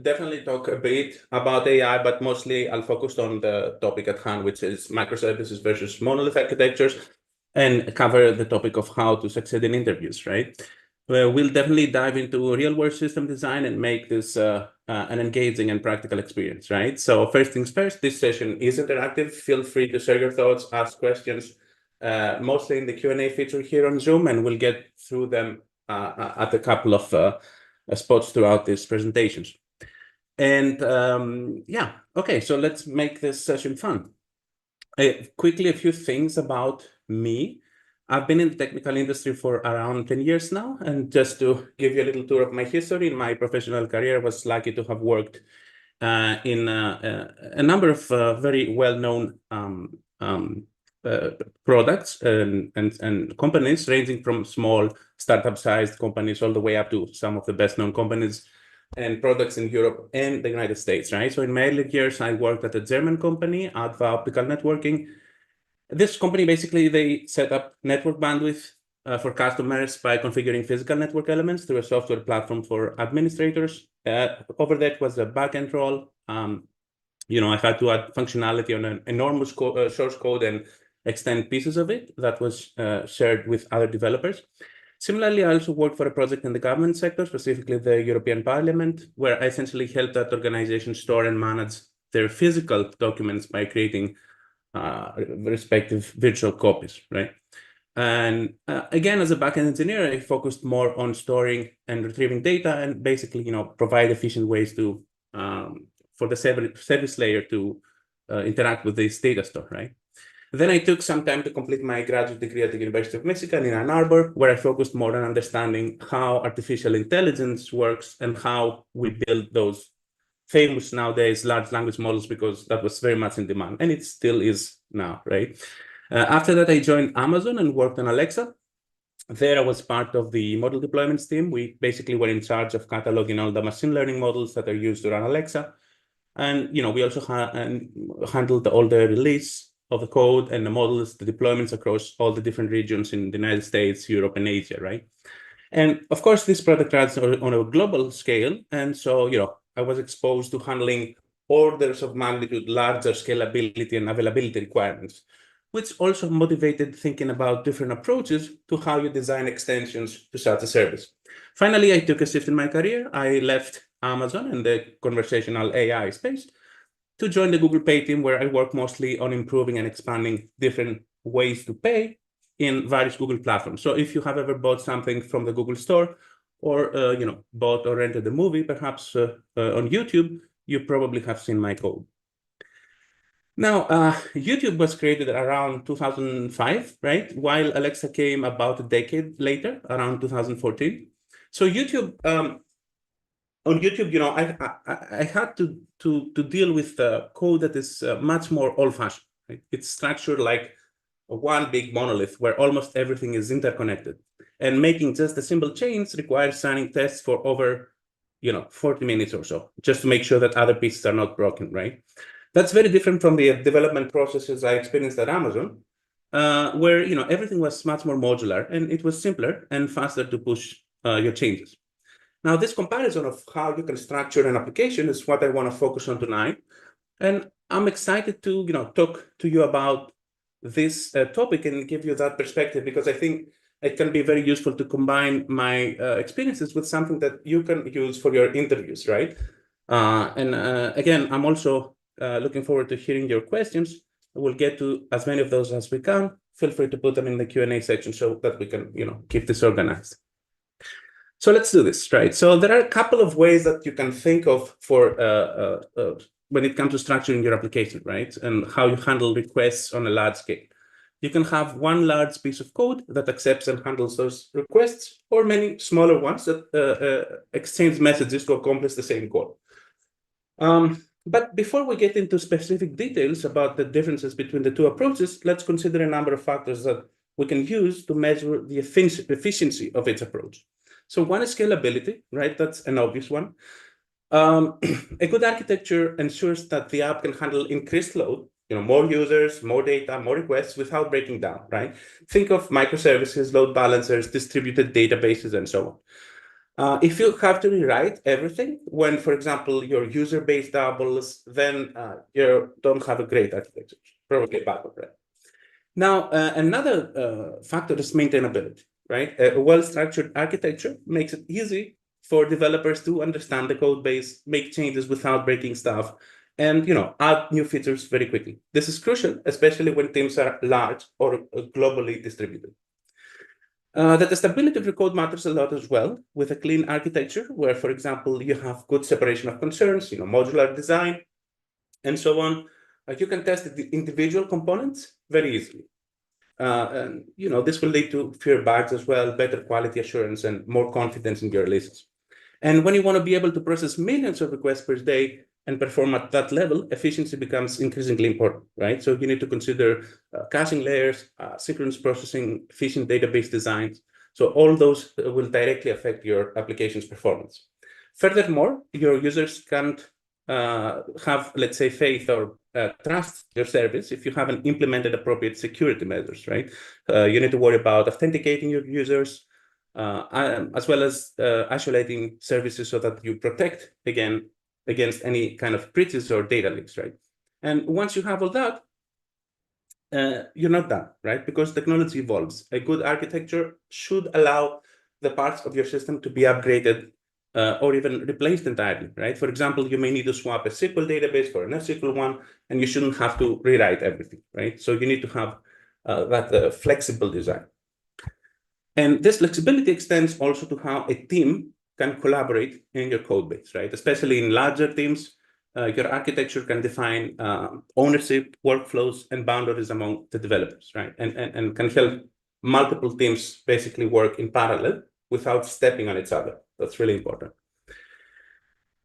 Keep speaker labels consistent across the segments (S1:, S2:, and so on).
S1: definitely talk a bit about AI, but mostly I'll focus on the topic at hand, which is microservices versus monolith architectures, and cover the topic of how to succeed in interviews, right? We'll definitely dive into real-world system design and make this an engaging and practical experience, right? So first things first, this session is interactive. Feel free to share your thoughts, ask questions, mostly in the Q&A feature here on Zoom, and we'll get through them at a couple of spots throughout these presentations. And yeah, okay, so let's make this session fun. Quickly, a few things about me. I've been in the technical industry for around 10 years now, and just to give you a little tour of my history, in my professional career, I was lucky to have worked in a number of very well-known products and companies, ranging from small startup-sized companies all the way up to some of the best-known companies and products in Europe and the United States, right? So in my early years, I worked at a German company, Adva Optical Networking. This company, basically, they set up network bandwidth for customers by configuring physical network elements through a software platform for administrators. Over that was a backend role. I had to add functionality on an enormous source code and extend pieces of it that was shared with other developers. Similarly, I also worked for a project in the government sector, specifically the European Parliament, where I essentially helped that organization store and manage their physical documents by creating respective virtual copies, right? And again, as a backend engineer, I focused more on storing and retrieving data and basically, provide efficient ways to for the service layer to interact with this data store, right? Then I took some time to complete my graduate degree at the University of Michigan in Ann Arbor, where I focused more on understanding how artificial intelligence works and how we build those famous nowadays large language models, because that was very much in demand, and it still is now, right? After that, I joined Amazon and worked on Alexa. There I was part of the model deployments team. We basically were in charge of cataloging all the machine learning models that are used to run Alexa. And we also handled all the release of the code and the models, the deployments across all the different regions in the United States, Europe, and Asia, right? And of course, this product runs on a global scale. And so, I was exposed to handling orders of magnitude larger scalability and availability requirements, which also motivated thinking about different approaches to how you design extensions to such a service. Finally, I took a shift in my career. I left Amazon and the conversational AI space to join the Google Pay team, where I work mostly on improving and expanding different ways to pay in various Google platforms. So if you have ever bought something from the Google Store, or bought or rented a movie, perhaps on YouTube, you probably have seen my code. Now, YouTube was created around 2005, right? While Alexa came about a decade later, around 2014. So YouTube, on YouTube, I had to deal with code that is much more old-fashioned. Right? It's structured like one big monolith where almost everything is interconnected. And making just a simple change requires running tests for over 40 minutes or so, just to make sure that other pieces are not broken, right? That's very different from the development processes I experienced at Amazon, where everything was much more modular, and it was simpler and faster to push your changes. Now, this comparison of how you can structure an application is what I want to focus on tonight. And I'm excited to talk to you about this topic and give you that perspective, because I think it can be very useful to combine my experiences with something that you can use for your interviews, right? Again, I'm also looking forward to hearing your questions. We'll get to as many of those as we can. Feel free to put them in the Q&A section so that we can keep this organized. So let's do this, right? So there are a couple of ways that you can think of for when it comes to structuring your application, right? And how you handle requests on a large scale. You can have one large piece of code that accepts and handles those requests, or many smaller ones that exchange messages to accomplish the same goal. But before we get into specific details about the differences between the two approaches, let's consider a number of factors that we can use to measure the efficiency of each approach. So one is scalability, right? That's an obvious one. A good architecture ensures that the app can handle increased load, more users, more data, more requests without breaking down, right? Think of microservices, load balancers, distributed databases, and so on. If you have to rewrite everything, when, for example, your user base doubles, then you don't have a great architecture, probably bad already. Now, another factor is maintainability, right? A well-structured architecture makes it easy for developers to understand the code base, make changes without breaking stuff, and add new features very quickly. This is crucial, especially when teams are large or globally distributed. The stability of your code matters a lot as well, with a clean architecture where, for example, you have good separation of concerns, modular design, and so on. You can test the individual components very easily. And this will lead to fewer bugs as well, better quality assurance, and more confidence in your releases. And when you want to be able to process millions of requests per day and perform at that level, efficiency becomes increasingly important, right? So you need to consider caching layers, synchronous processing, efficient database designs. So all those will directly affect your application's performance. Furthermore, your users can't have, let's say, faith or trust your service if you haven't implemented appropriate security measures, right? You need to worry about authenticating your users, as well as isolating services so that you protect against any kind of breaches or data leaks, right? And once you have all that, you're not done, right? Because technology evolves. A good architecture should allow the parts of your system to be upgraded or even replaced entirely, right? For example, you may need to swap a SQL database for an SQL one, and you shouldn't have to rewrite everything, right? So you need to have that flexible design. And this flexibility extends also to how a team can collaborate in your code base, right? Especially in larger teams, your architecture can define ownership, workflows, and boundaries among the developers, right? And can help multiple teams basically work in parallel without stepping on each other. That's really important.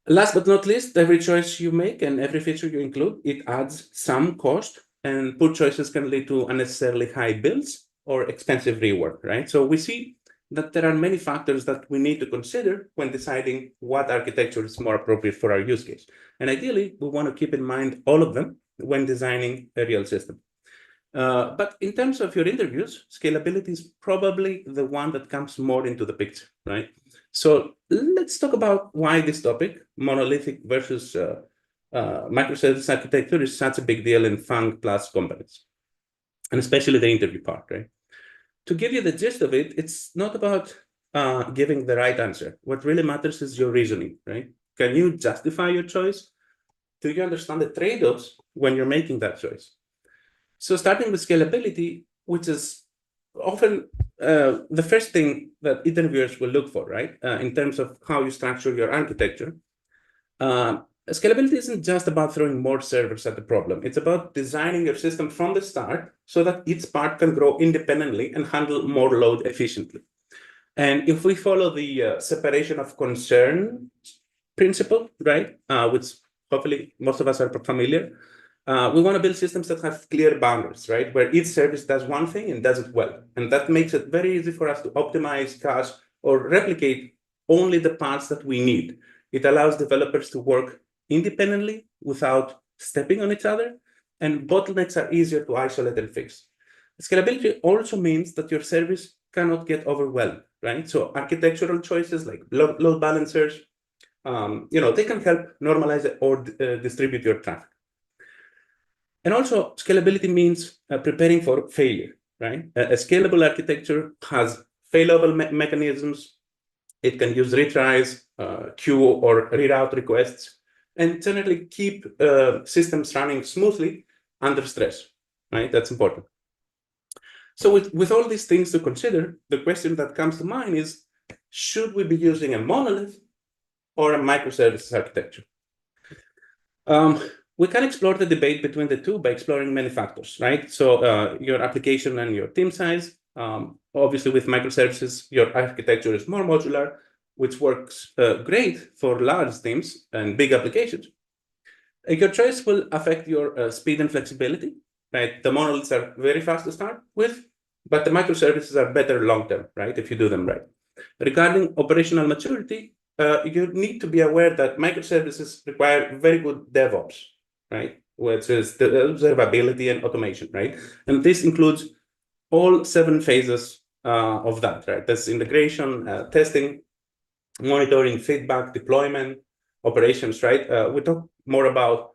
S1: Last but not least, every choice you make and every feature you include, it adds some cost, and poor choices can lead to unnecessarily high bills or expensive rework, right? So we see that there are many factors that we need to consider when deciding what architecture is more appropriate for our use case. And ideally, we want to keep in mind all of them when designing a real system. But in terms of your interviews, scalability is probably the one that comes more into the picture, right? So let's talk about why this topic, monolithic versus microservice architecture, is such a big deal in FAANG plus companies, and especially the interview part, right? To give you the gist of it, it's not about giving the right answer. What really matters is your reasoning, right? Can you justify your choice? Do you understand the trade-offs when you're making that choice? So starting with scalability, which is often the first thing that interviewers will look for, right? In terms of how you structure your architecture. Scalability isn't just about throwing more servers at the problem. It's about designing your system from the start so that each part can grow independently and handle more load efficiently. And if we follow the separation of concern principle, right, which hopefully most of us are familiar, we want to build systems that have clear boundaries, right, where each service does one thing and does it well. And that makes it very easy for us to optimize, cache, or replicate only the parts that we need. It allows developers to work independently without stepping on each other, and bottlenecks are easier to isolate and fix. Scalability also means that your service cannot get overwhelmed, right? So architectural choices like load balancers, they can help normalize or distribute your traffic. And also, scalability means preparing for failure, right? A scalable architecture has failover mechanisms. It can use retries, queue or reroute requests, and generally keep systems running smoothly under stress, right? That's important. So with all these things to consider, the question that comes to mind is, should we be using a monolith or a microservices architecture? We can explore the debate between the two by exploring many factors, right? So your application and your team size. Obviously, with microservices, your architecture is more modular, which works great for large teams and big applications. Your choice will affect your speed and flexibility, right? The monoliths are very fast to start with, but the microservices are better long-term, right, if you do them right. Regarding operational maturity, you need to be aware that microservices require very good DevOps, right, which is the observability and automation, right? And this includes all 7 phases of that, right? That's integration, testing, monitoring, feedback, deployment, operations, right? We talk more about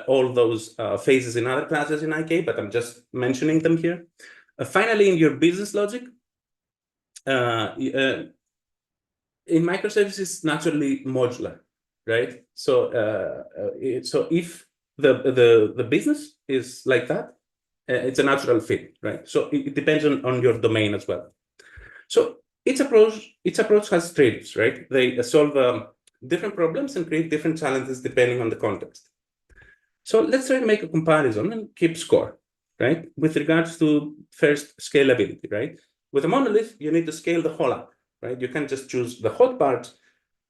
S1: all those phases in other classes in IK, but I'm just mentioning them here. Finally, in your business logic, in microservices, naturally modular, right? So if the business is like that, it's a natural fit, right? So it depends on your domain as well. So each approach has trade-offs, right? They solve different problems and create different challenges depending on the context. So let's try to make a comparison and keep score, right? With regards to first scalability, right? With a monolith, you need to scale the whole app, right? You can't just choose the hot parts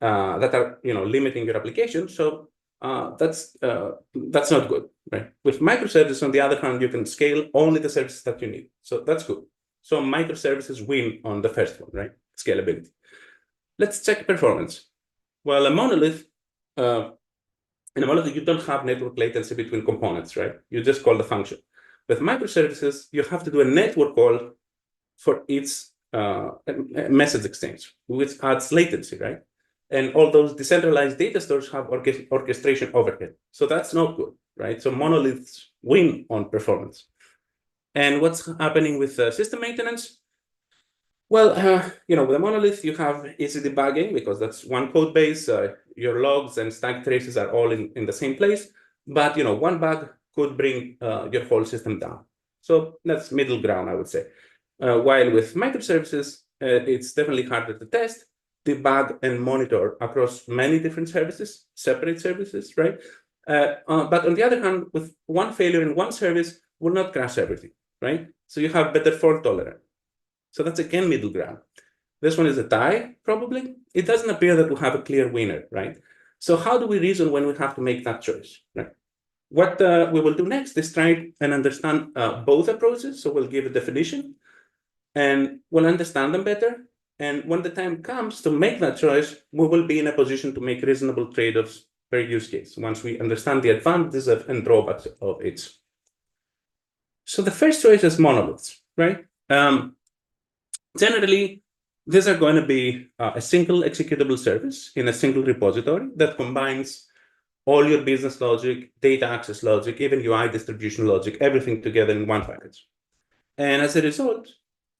S1: that are limiting your application. So that's not good, right? With microservices, on the other hand, you can scale only the services that you need. So that's good. So microservices win on the first one, right? Scalability. Let's check performance. Well, in a monolith, you don't have network latency between components, right? You just call the function. With microservices, you have to do a network call for each message exchange, which adds latency, right? And all those decentralized data stores have orchestration overhead. So that's not good, right? So monoliths win on performance. And what's happening with system maintenance? Well, with a monolith, you have easy debugging because that's one code base. Your logs and stack traces are all in the same place. But, one bug could bring your whole system down. So that's middle ground, I would say. While with microservices, it's definitely harder to test, debug, and monitor across many different services, separate services, right? But on the other hand, with one failure in one service will not crash everything, right? So you have better fault tolerance. So that's again middle ground. This one is a tie, probably. It doesn't appear that we have a clear winner, right? So how do we reason when we have to make that choice, right? What we will do next is try and understand both approaches. So we'll give a definition and we'll understand them better. And when the time comes to make that choice, we will be in a position to make reasonable trade-offs per use case once we understand the advantages and drawbacks of each. So the first choice is monoliths, right? Generally, these are going to be a single executable service in a single repository that combines all your business logic, data access logic, even UI distribution logic, everything together in one package. And as a result,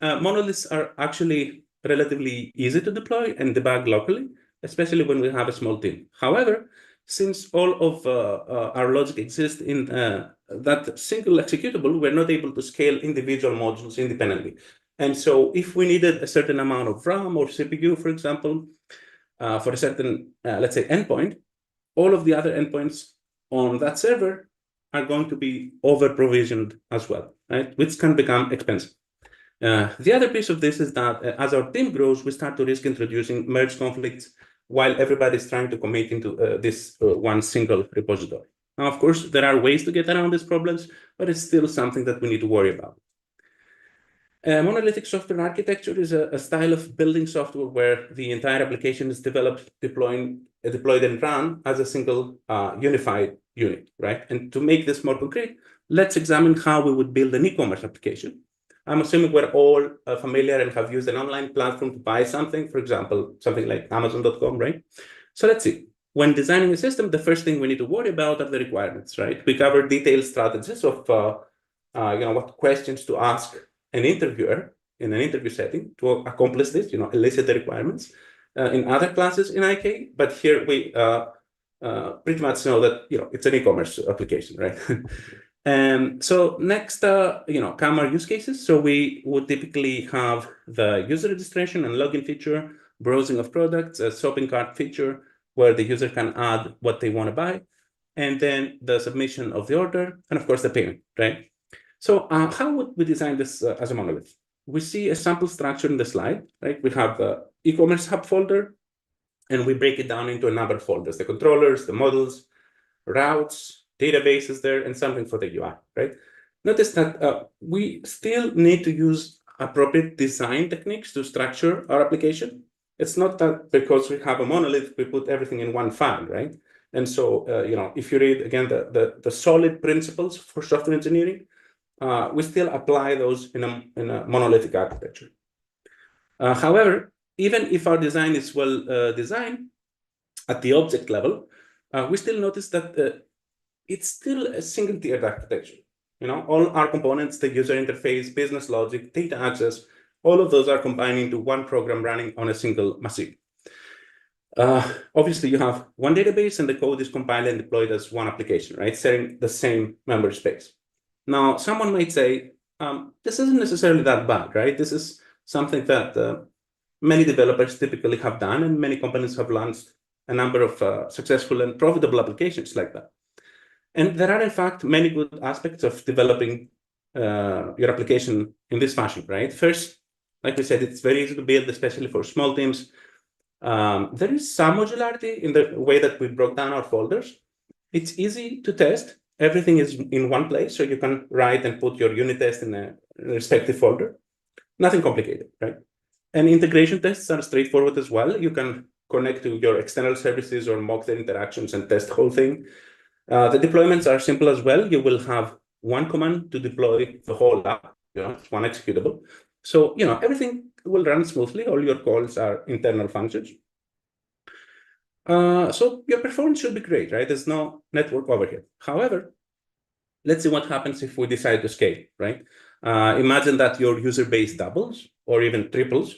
S1: monoliths are actually relatively easy to deploy and debug locally, especially when we have a small team. However, since all of our logic exists in that single executable, we're not able to scale individual modules independently. And so if we needed a certain amount of RAM or CPU, for example, for a certain, let's say, endpoint, all of the other endpoints on that server are going to be over-provisioned as well, right? Which can become expensive. The other piece of this is that as our team grows, we start to risk introducing merge conflicts while everybody's trying to commit into this one single repository. Now, of course, there are ways to get around these problems, but it's still something that we need to worry about. Monolithic software architecture is a style of building software where the entire application is developed, deployed and run as a single unified unit, right? And to make this more concrete, let's examine how we would build an e-commerce application. I'm assuming we're all familiar and have used an online platform to buy something, for example, something like Amazon.com, right? So let's see. When designing a system, the first thing we need to worry about are the requirements, right? We cover detailed strategies of what questions to ask an interviewer in an interview setting to accomplish this, elicit the requirements in other classes in IK. But here we pretty much know that, it's an e-commerce application, right? So next, come our use cases. So we would typically have the user registration and login feature, browsing of products, a shopping cart feature where the user can add what they want to buy, and then the submission of the order, and of course the payment, right? So how would we design this as a monolith? We see a sample structure in the slide, right? We have the e-commerce hub folder, and we break it down into a number of folders, the controllers, the models, routes, databases there, and something for the UI, right? Notice that we still need to use appropriate design techniques to structure our application. It's not that because we have a monolith, we put everything in one file, right? And so, if you read, again, the solid principles for software engineering, we still apply those in a monolithic architecture. However, even if our design is well designed at the object level, we still notice that it's still a single-tiered architecture. All our components, the user interface, business logic, data access, all of those are combined into one program running on a single machine. Obviously, you have one database, and the code is compiled and deployed as one application, right? Sharing the same memory space. Now, someone might say, this isn't necessarily that bad, right? This is something that many developers typically have done, and many companies have launched a number of successful and profitable applications like that. And there are, in fact, many good aspects of developing your application in this fashion, right? First, like we said, it's very easy to build, especially for small teams. There is some modularity in the way that we broke down our folders. It's easy to test. Everything is in one place, so you can write and put your unit test in a respective folder. Nothing complicated, right? And integration tests are straightforward as well. You can connect to your external services or mock their interactions and test the whole thing. The deployments are simple as well. You will have one command to deploy the whole app. It's one executable. So, everything will run smoothly. All your calls are internal functions. So your performance should be great, right? There's no network overhead. However, let's see what happens if we decide to scale, right? Imagine that your user base doubles or even triples,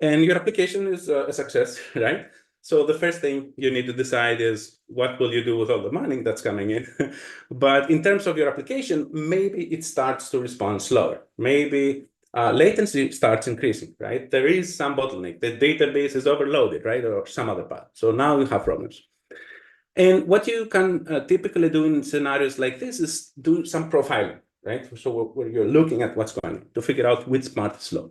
S1: and your application is a success, right? So the first thing you need to decide is what will you do with all the money that's coming in? But in terms of your application, maybe it starts to respond slower. Maybe latency starts increasing, right? There is some bottleneck. The database is overloaded, right? Or some other part. So now you have problems. And what you can typically do in scenarios like this is do some profiling, right? So where you're looking at what's going on to figure out which part is slow.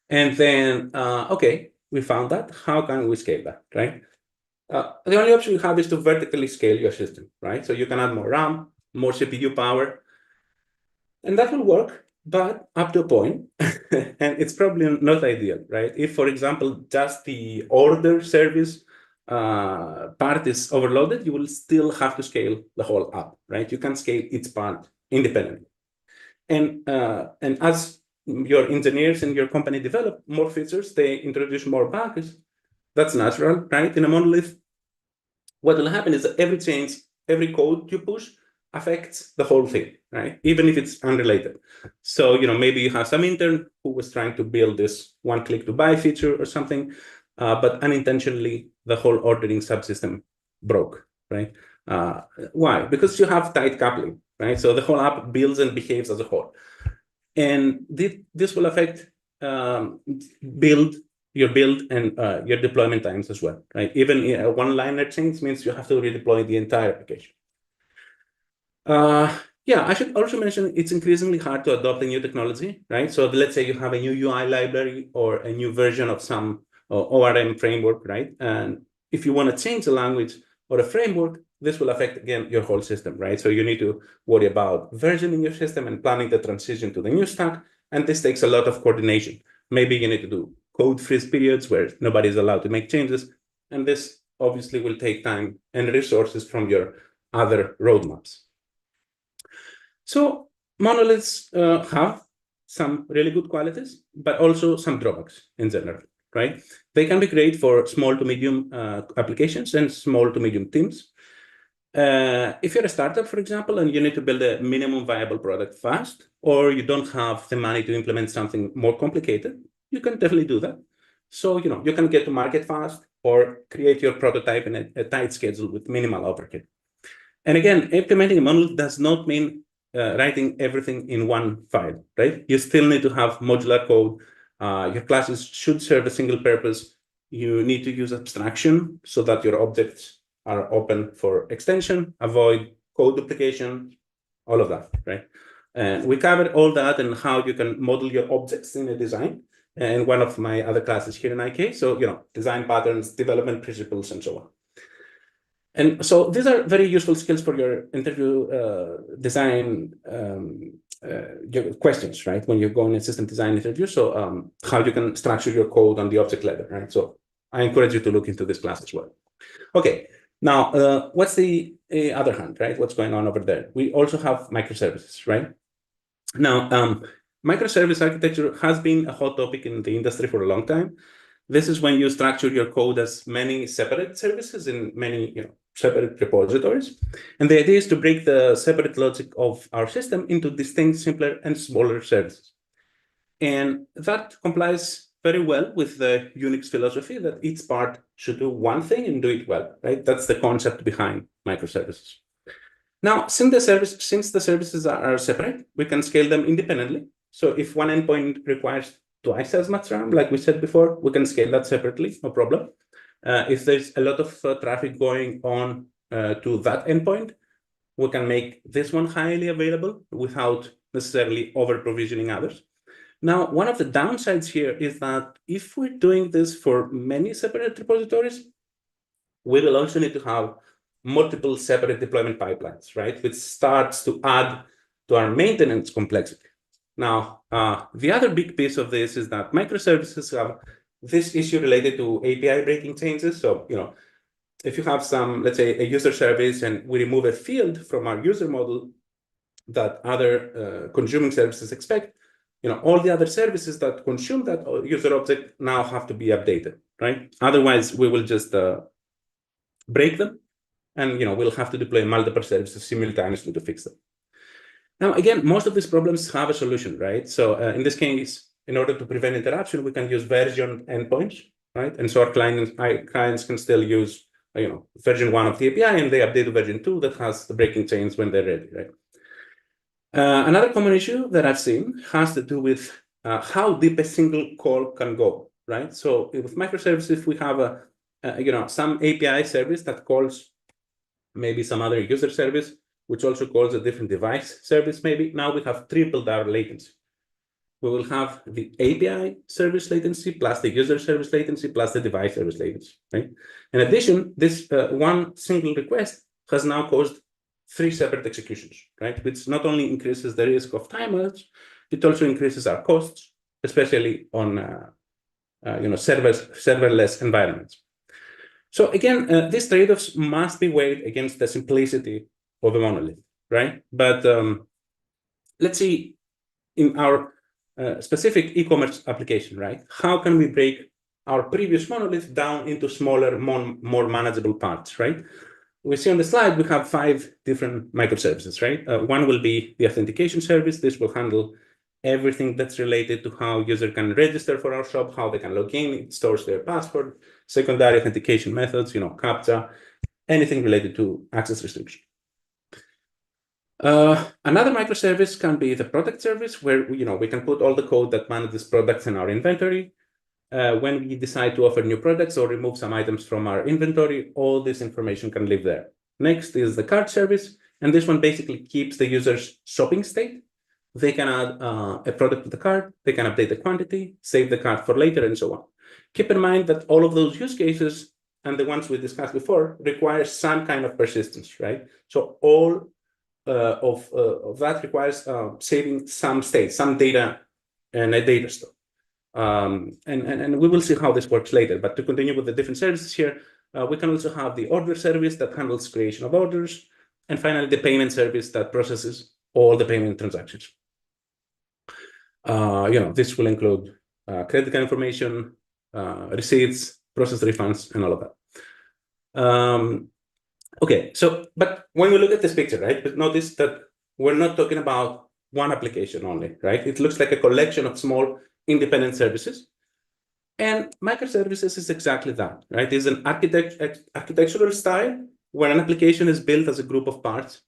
S1: And then, okay, we found that. How can we scale that, right? The only option you have is to vertically scale your system, right? So you can add more RAM, more CPU power, and that will work, but up to a point. And it's probably not ideal, right? If, for example, just the order service part is overloaded, you will still have to scale the whole app, right? You can scale each part independently. And as your engineers and your company develop more features, they introduce more bugs. That's natural, right? In a monolith, what will happen is that every change, every code you push affects the whole thing, right? Even if it's unrelated. So, maybe you have some intern who was trying to build this one-click to buy feature or something, but unintentionally, the whole ordering subsystem broke, right? Why? Because you have tight coupling, right? So the whole app builds and behaves as a whole. And this will affect your build and your deployment times as well, right? Even a one-liner change means you have to redeploy the entire application. Yeah, I should also mention it's increasingly hard to adopt a new technology, right? So let's say you have a new UI library or a new version of some ORM framework, right? And if you want to change a language or a framework, this will affect, again, your whole system, right? So you need to worry about versioning your system and planning the transition to the new stack. And this takes a lot of coordination. Maybe you need to do code freeze periods where nobody's allowed to make changes. And this obviously will take time and resources from your other roadmaps. So monoliths have some really good qualities, but also some drawbacks in general, right? They can be great for small to medium applications and small to medium teams. If you're a startup, for example, and you need to build a minimum viable product fast, or you don't have the money to implement something more complicated, you can definitely do that. So, you can get to market fast or create your prototype in a tight schedule with minimal overhead. And again, implementing a monolith does not mean writing everything in one file, right? You still need to have modular code. Your classes should serve a single purpose. You need to use abstraction so that your objects are open for extension, avoid code duplication, all of that, right? And we covered all that and how you can model your objects in a design in one of my other classes here in IK. So, design patterns, development principles, and so on. And so these are very useful skills for your interview design your questions, right? When you go in a system design interview, so how you can structure your code on the object level, right? So I encourage you to look into this class as well. Okay, now what's the other hand, right? What's going on over there? We also have microservices, right? Now, microservice architecture has been a hot topic in the industry for a long time. This is when you structure your code as many separate services in many separate repositories. And the idea is to break the separate logic of our system into distinct, simpler, and smaller services. And that complies very well with the Unix philosophy that each part should do one thing and do it well, right? That's the concept behind microservices. Now, since the services are separate, we can scale them independently. So if one endpoint requires twice as much RAM, like we said before, we can scale that separately, no problem. If there's a lot of traffic going on to that endpoint, we can make this one highly available without necessarily over-provisioning others. Now, one of the downsides here is that if we're doing this for many separate repositories, we will also need to have multiple separate deployment pipelines, right? Which starts to add to our maintenance complexity. Now, the other big piece of this is that microservices have this issue related to API breaking changes. So, if you have some, let's say, a user service and we remove a field from our user model that other consuming services expect, all the other services that consume that user object now have to be updated, right? Otherwise, we will just break them, and we'll have to deploy multiple services simultaneously to fix them. Now, again, most of these problems have a solution, right? So in this case, in order to prevent interruption, we can use version endpoints, right? And so our clients can still use version 1 of the API, and they update to version 2 that has the breaking chains when they're ready, right? Another common issue that I've seen has to do with how deep a single call can go, right? So with microservices, we have some API service that calls maybe some other user service, which also calls a different device service maybe. Now we have tripled our latency. We will have the API service latency plus the user service latency plus the device service latency, right? In addition, this one single request has now caused 3 separate executions, right? Which not only increases the risk of timeouts, it also increases our costs, especially on serverless environments. So again, these trade-offs must be weighed against the simplicity of a monolith, right? But let's see, in our specific e-commerce application, right? How can we break our previous monolith down into smaller, more manageable parts, right? We see on the slide, we have 5 different microservices, right? One will be the authentication service. This will handle everything that's related to how user can register for our shop, how they can log in, it stores their password, secondary authentication methods, CAPTCHA, anything related to access restriction. Another microservice can be the product service, where we can put all the code that manages products in our inventory. When we decide to offer new products or remove some items from our inventory, all this information can live there. Next is the cart service, and this one basically keeps the user's shopping state. They can add a product to the cart, they can update the quantity, save the cart for later, and so on. Keep in mind that all of those use cases and the ones we discussed before require some kind of persistence, right? So all of that requires saving some state, some data in a data store. And we will see how this works later. But to continue with the different services here, we can also have the order service that handles creation of orders, and finally the payment service that processes all the payment transactions. This will include credit card information, receipts, process refunds, and all of that. Okay, but when we look at this picture, right, notice that we're not talking about one application only, right? It looks like a collection of small independent services. And microservices is exactly that, right? It's an architectural style where an application is built as a group of parts.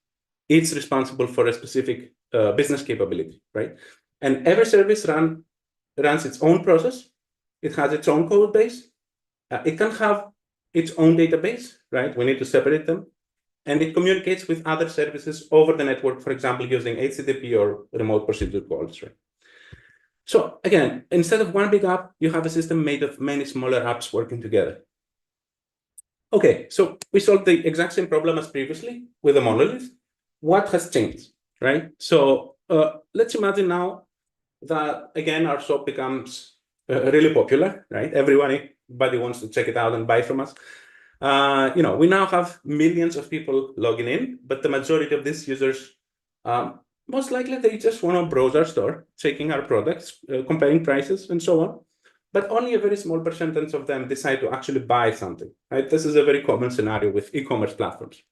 S1: It's responsible for a specific business capability, right? And every service runs its own process. It has its own code base. It can have its own database, right? We need to separate them. And it communicates with other services over the network, for example, using HTTP or remote procedure calls, right? So again, instead of one big app, you have a system made of many smaller apps working together. Okay, so we solved the exact same problem as previously with a monolith. What has changed, right? So let's imagine now that, again, our shop becomes really popular, right? Everybody wants to check it out and buy from us. We now have millions of people logging in, but the majority of these users most likely they just want to browse our store, checking our products, comparing prices, and so on. But only a very small percentage of them decide to actually buy something, right? This is a very common scenario with e-commerce platforms.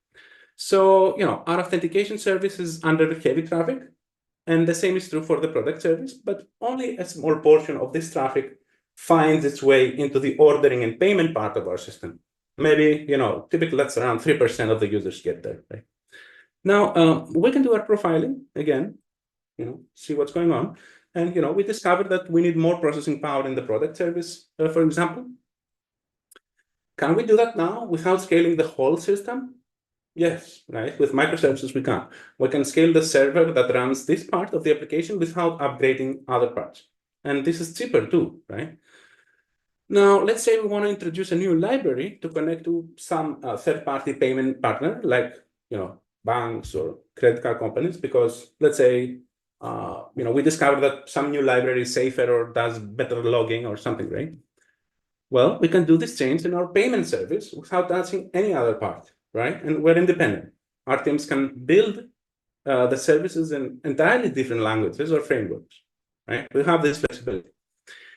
S1: So, our authentication service is under heavy traffic, and the same is true for the product service, but only a small portion of this traffic finds its way into the ordering and payment part of our system. Maybe, typically that's around 3% of the users get there, right? Now, we can do our profiling again, see what's going on. And, we discovered that we need more processing power in the product service, for example. Can we do that now without scaling the whole system? Yes, right. With microservices, we can. We can scale the server that runs this part of the application without upgrading other parts. And this is cheaper too, right? Now, let's say we want to introduce a new library to connect to some third-party payment partner, like, banks or credit card companies, because let's say, we discover that some new library is safer or does better logging or something, right? Well, we can do this change in our payment service without touching any other part, right? And we're independent. Our teams can build the services in entirely different languages or frameworks, right? We have this flexibility.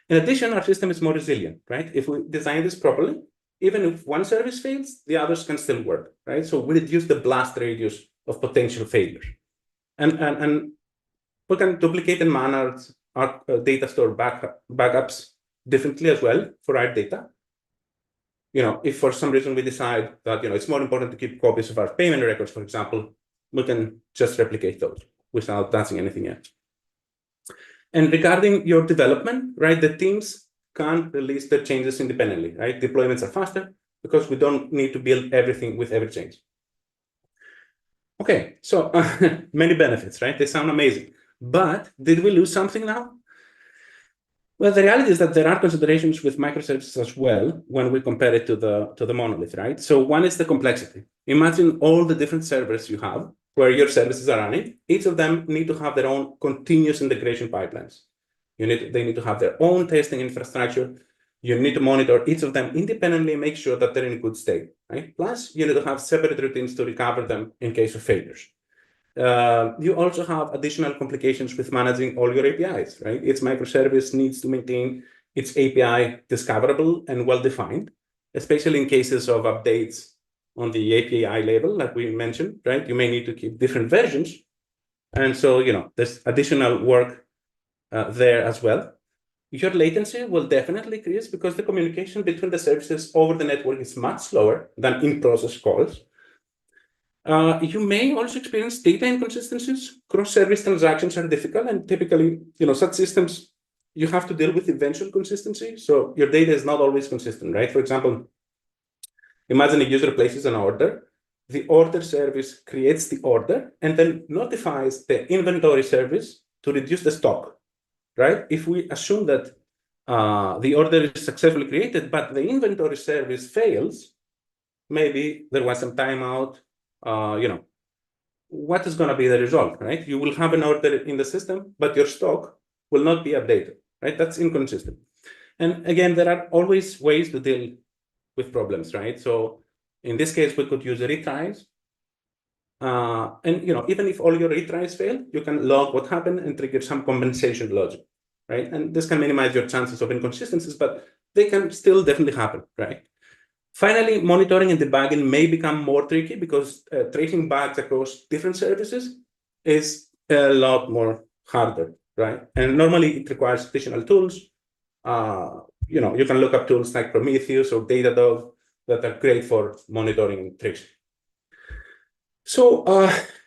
S1: In addition, our system is more resilient, right? If we design this properly, even if one service fails, the others can still work, right? So we reduce the blast radius of potential failures. And we can duplicate and manage our data store backups differently as well for our data. If for some reason we decide that, it's more important to keep copies of our payment records, for example, we can just replicate those without touching anything else. And regarding your development, right, the teams can release their changes independently, right? Deployments are faster because we don't need to build everything with every change. Okay, so many benefits, right? They sound amazing. But did we lose something now? Well, the reality is that there are considerations with microservices as well when we compare it to the monolith, right? So one is the complexity. Imagine all the different servers you have where your services are running. Each of them need to have their own continuous integration pipelines. They need to have their own testing infrastructure. You need to monitor each of them independently and make sure that they're in good state, right? Plus, you need to have separate routines to recover them in case of failures. You also have additional complications with managing all your APIs, right? Each microservice needs to maintain its API discoverable and well-defined, especially in cases of updates on the API level, like we mentioned, right? You may need to keep different versions. And so, there's additional work there as well. Your latency will definitely increase because the communication between the services over the network is much slower than in-process calls. You may also experience data inconsistencies. Cross-service transactions are difficult, and typically, such systems, you have to deal with eventual consistency. So your data is not always consistent, right? For example, imagine a user places an order. The order service creates the order and then notifies the inventory service to reduce the stock, right? If we assume that the order is successfully created, but the inventory service fails, maybe there was some timeout. What is going to be the result, right? You will have an order in the system, but your stock will not be updated, right? That's inconsistent. And again, there are always ways to deal with problems, right? So in this case, we could use retries. And even if all your retries fail, you can log what happened and trigger some compensation logic, right? And this can minimize your chances of inconsistencies, but they can still definitely happen, right? Finally, monitoring and debugging may become more tricky because tracing bugs across different services is a lot more harder, right? And normally it requires additional tools. You can look up tools like Prometheus or Datadog that are great for monitoring and tracing. So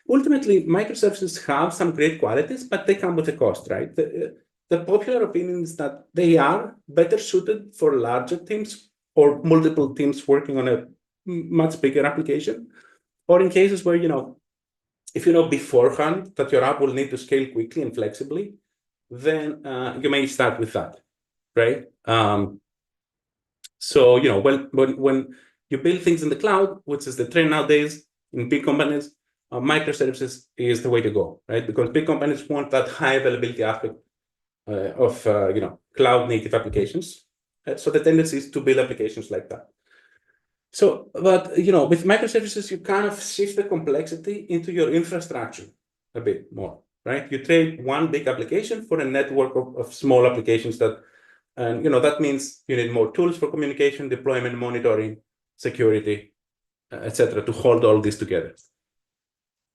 S1: ultimately, microservices have some great qualities, but they come with a cost, right? The popular opinion is that they are better suited for larger teams or multiple teams working on a much bigger application, or in cases where, if you know beforehand that your app will need to scale quickly and flexibly, then you may start with that, right? So, when you build things in the cloud, which is the trend nowadays in big companies, microservices is the way to go, right? Because big companies want that high availability aspect of, cloud native applications. So the tendency is to build applications like that. So, but, with microservices, you kind of shift the complexity into your infrastructure a bit more, right? You trade one big application for a network of small applications that, and that means you need more tools for communication, deployment, monitoring, security, etc., to hold all this together.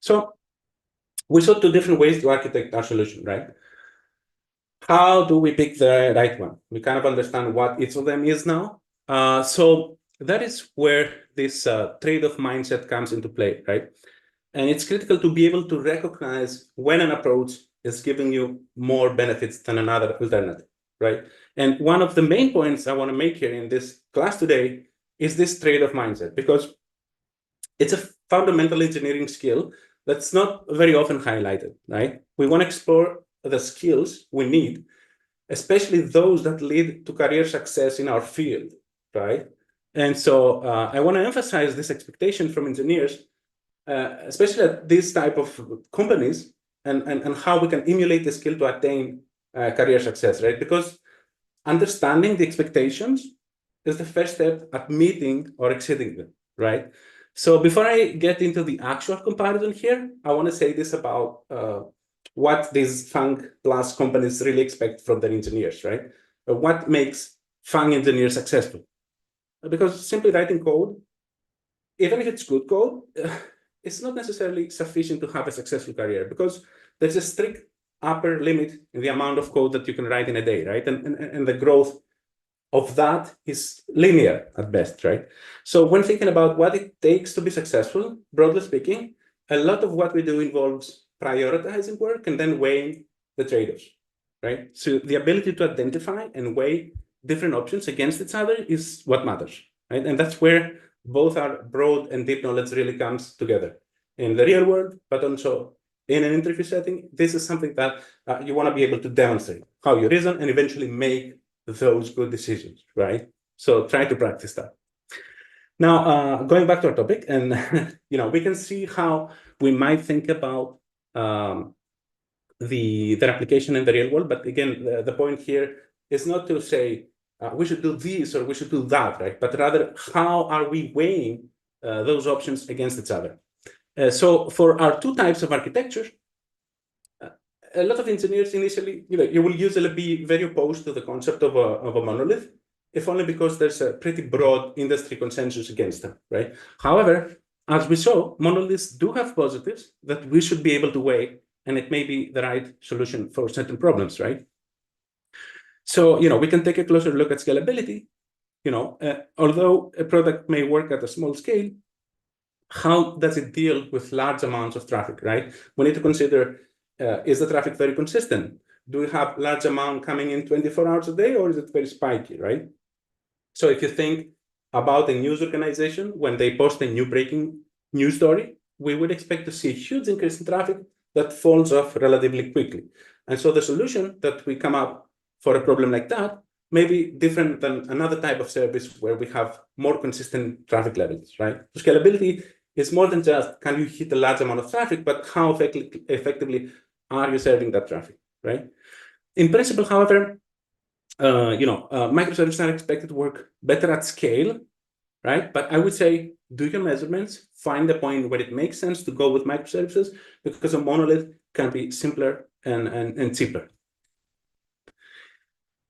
S1: So we saw two different ways to architect our solution, right? How do we pick the right one? We kind of understand what each of them is now. So that is where this trade-off mindset comes into play, right? And it's critical to be able to recognize when an approach is giving you more benefits than another alternative, right? And one of the main points I want to make here in this class today is this trade-off mindset, because it's a fundamental engineering skill that's not very often highlighted, right? We want to explore the skills we need, especially those that lead to career success in our field, right? And so I want to emphasize this expectation from engineers, especially at this type of companies, and how we can emulate the skill to attain career success, right? Because understanding the expectations is the first step at meeting or exceeding them, right? So before I get into the actual comparison here, I want to say this about what these FAANG plus companies really expect from their engineers, right? What makes FAANG engineers successful? Because simply writing code, even if it's good code, it's not necessarily sufficient to have a successful career, because there's a strict upper limit in the amount of code that you can write in a day, right? And the growth of that is linear at best, right? So when thinking about what it takes to be successful, broadly speaking, a lot of what we do involves prioritizing work and then weighing the trade-offs, right? So the ability to identify and weigh different options against each other is what matters, right? And that's where both our broad and deep knowledge really comes together in the real world, but also in an interview setting. This is something that you want to be able to demonstrate how you reason and eventually make those good decisions, right? So try to practice that. Now, going back to our topic, and we can see how we might think about their application in the real world. But again, the point here is not to say we should do this or we should do that, right? But rather, how are we weighing those options against each other? So for our two types of architecture, a lot of engineers initially, you will usually be very opposed to the concept of a monolith, if only because there's a pretty broad industry consensus against them, right? However, as we saw, monoliths do have positives that we should be able to weigh, and it may be the right solution for certain problems, right? So, we can take a closer look at scalability. Although a product may work at a small scale, how does it deal with large amounts of traffic, right? We need to consider, is the traffic very consistent? Do we have large amount coming in 24 hours a day, or is it very spiky, right? So if you think about a news organization, when they post a new breaking news story, we would expect to see a huge increase in traffic that falls off relatively quickly. And so the solution that we come up for a problem like that may be different than another type of service where we have more consistent traffic levels, right? So scalability is more than just, can you hit a large amount of traffic, but how effectively are you serving that traffic, right? In principle, however, microservices are expected to work better at scale, right? But I would say, do your measurements, find the point where it makes sense to go with microservices, because a monolith can be simpler and cheaper.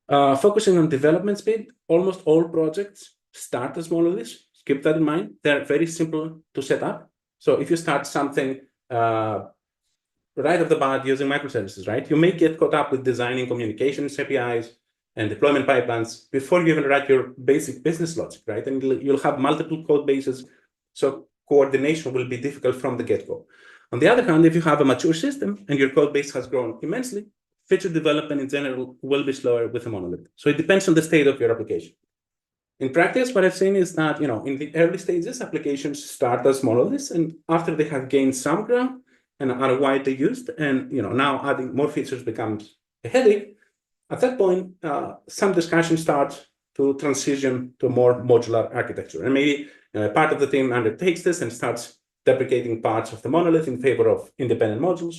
S1: Focusing on development speed, almost all projects start as monoliths. Keep that in mind. They're very simple to set up. So if you start something right off the bat using microservices, right, you may get caught up with designing communications APIs and deployment pipelines before you even write your basic business logic, right? And you'll have multiple code bases, so coordination will be difficult from the get-go. On the other hand, if you have a mature system and your code base has grown immensely, feature development in general will be slower with a monolith. So it depends on the state of your application. In practice, what I've seen is that, in the early stages, applications start as monoliths, and after they have gained some ground and are widely used, and now adding more features becomes a headache, at that point, some discussion starts to transition to a more modular architecture. And maybe part of the team undertakes this and starts deprecating parts of the monolith in favor of independent modules,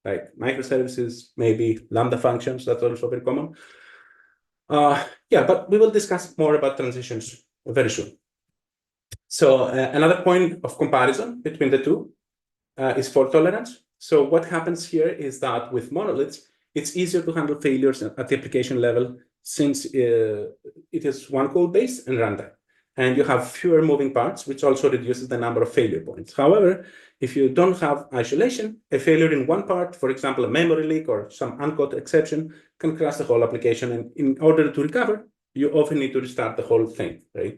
S1: like microservices, maybe Lambda functions. That's also very common. But we will discuss more about transitions very soon. So another point of comparison between the two is fault tolerance. So what happens here is that with monoliths, it's easier to handle failures at the application level since it is one code base and runtime. And you have fewer moving parts, which also reduces the number of failure points. However, if you don't have isolation, a failure in one part, for example, a memory leak or some uncaught exception, can crash the whole application. And in order to recover, you often need to restart the whole thing, right?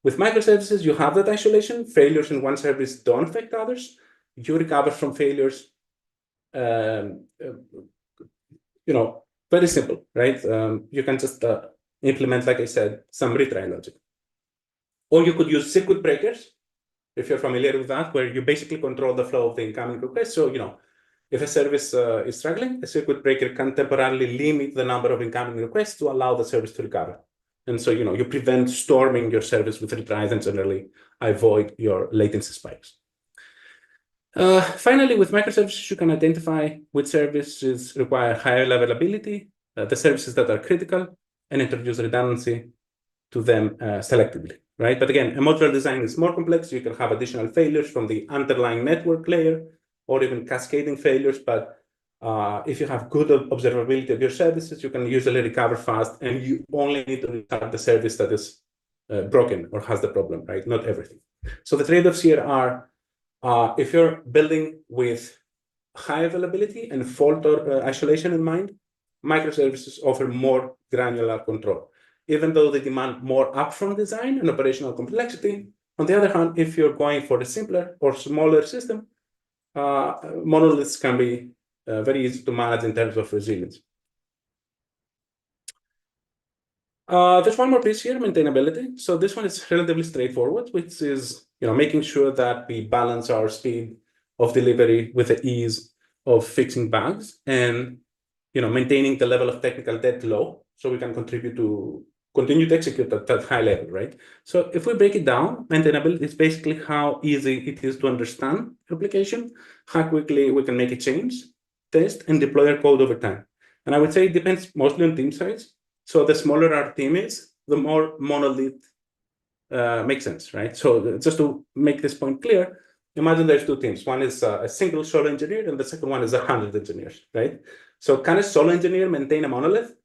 S1: With microservices, you have that isolation. Failures in one service don't affect others. You recover from failures, very simple, right? You can just implement, like I said, some retry logic. Or you could use circuit breakers, if you're familiar with that, where you basically control the flow of the incoming requests. So, if a service is struggling, a circuit breaker can temporarily limit the number of incoming requests to allow the service to recover. And so, you prevent storming your service with retries and generally avoid your latency spikes. Finally, with microservices, you can identify which services require higher level availability, the services that are critical, and introduce redundancy to them selectively, right? But again, a modular design is more complex. You can have additional failures from the underlying network layer or even cascading failures. But if you have good observability of your services, you can usually recover fast, and you only need to restart the service that is broken or has the problem, right? Not everything. So the trade-offs here are, if you're building with high availability and fault or isolation in mind, microservices offer more granular control, even though they demand more upfront design and operational complexity. On the other hand, if you're going for a simpler or smaller system, monoliths can be very easy to manage in terms of resilience. There's one more piece here, maintainability. So this one is relatively straightforward, which is making sure that we balance our speed of delivery with the ease of fixing bugs and maintaining the level of technical debt low, so we can continue to execute at that high level, right? So if we break it down, maintainability is basically how easy it is to understand the application, how quickly we can make a change, test, and deploy our code over time. And I would say it depends mostly on team size. So the smaller our team is, the more monolith makes sense, right? So just to make this point clear, imagine there's two teams. One is a single solo engineer, and the second one is 100 engineers, right? So can a solo engineer maintain a monolith?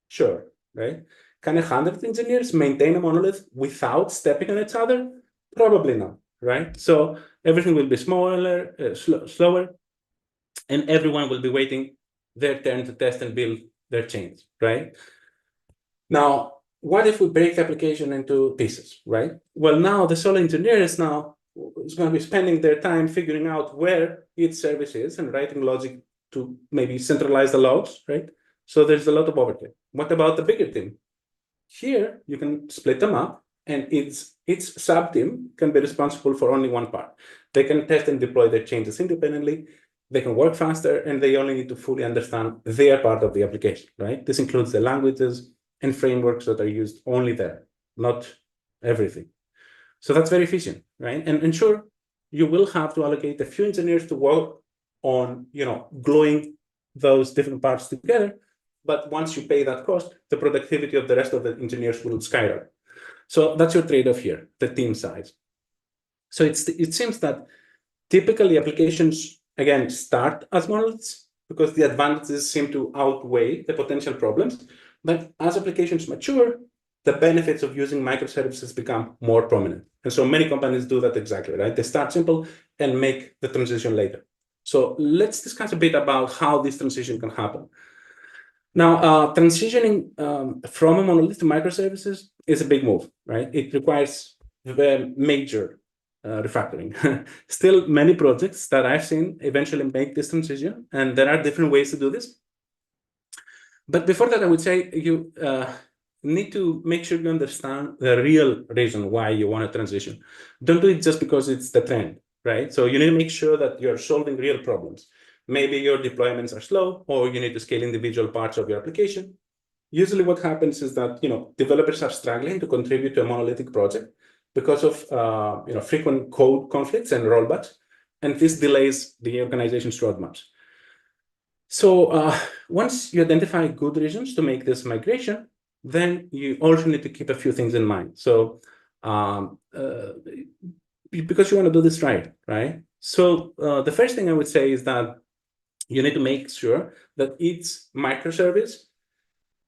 S1: Sure, right? Can 100 engineers maintain a monolith without stepping on each other? Probably not, right? So everything will be smaller, slower, and everyone will be waiting their turn to test and build their chains, right? Now, what if we break the application into pieces, right? Well, now the solo engineer is going to be spending their time figuring out where each service is and writing logic to maybe centralize the logs, right? So there's a lot of overhead. What about the bigger team? Here, you can split them up, and each sub-team can be responsible for only one part. They can test and deploy their changes independently, they can work faster, and they only need to fully understand their part of the application, right? This includes the languages and frameworks that are used only there, not everything. So that's very efficient, right? And sure, you will have to allocate a few engineers to work on, gluing those different parts together. But once you pay that cost, the productivity of the rest of the engineers will skyrocket. So that's your trade-off here, the team size. So it seems that typically applications, again, start as monoliths because the advantages seem to outweigh the potential problems. But as applications mature, the benefits of using microservices become more prominent. And so many companies do that exactly, right? They start simple and make the transition later. So let's discuss a bit about how this transition can happen. Now, transitioning from a monolith to microservices is a big move, right? It requires major refactoring. Still, many projects that I've seen eventually make this transition, and there are different ways to do this. But before that, I would say you need to make sure you understand the real reason why you want to transition. Don't do it just because it's the trend, right? So you need to make sure that you're solving real problems. Maybe your deployments are slow, or you need to scale individual parts of your application. Usually what happens is that, developers are struggling to contribute to a monolithic project because of, frequent code conflicts and rollbacks, and this delays the organization's roadmaps. So once you identify good reasons to make this migration, then you also need to keep a few things in mind. So because you want to do this right? So the first thing I would say is that you need to make sure that each microservice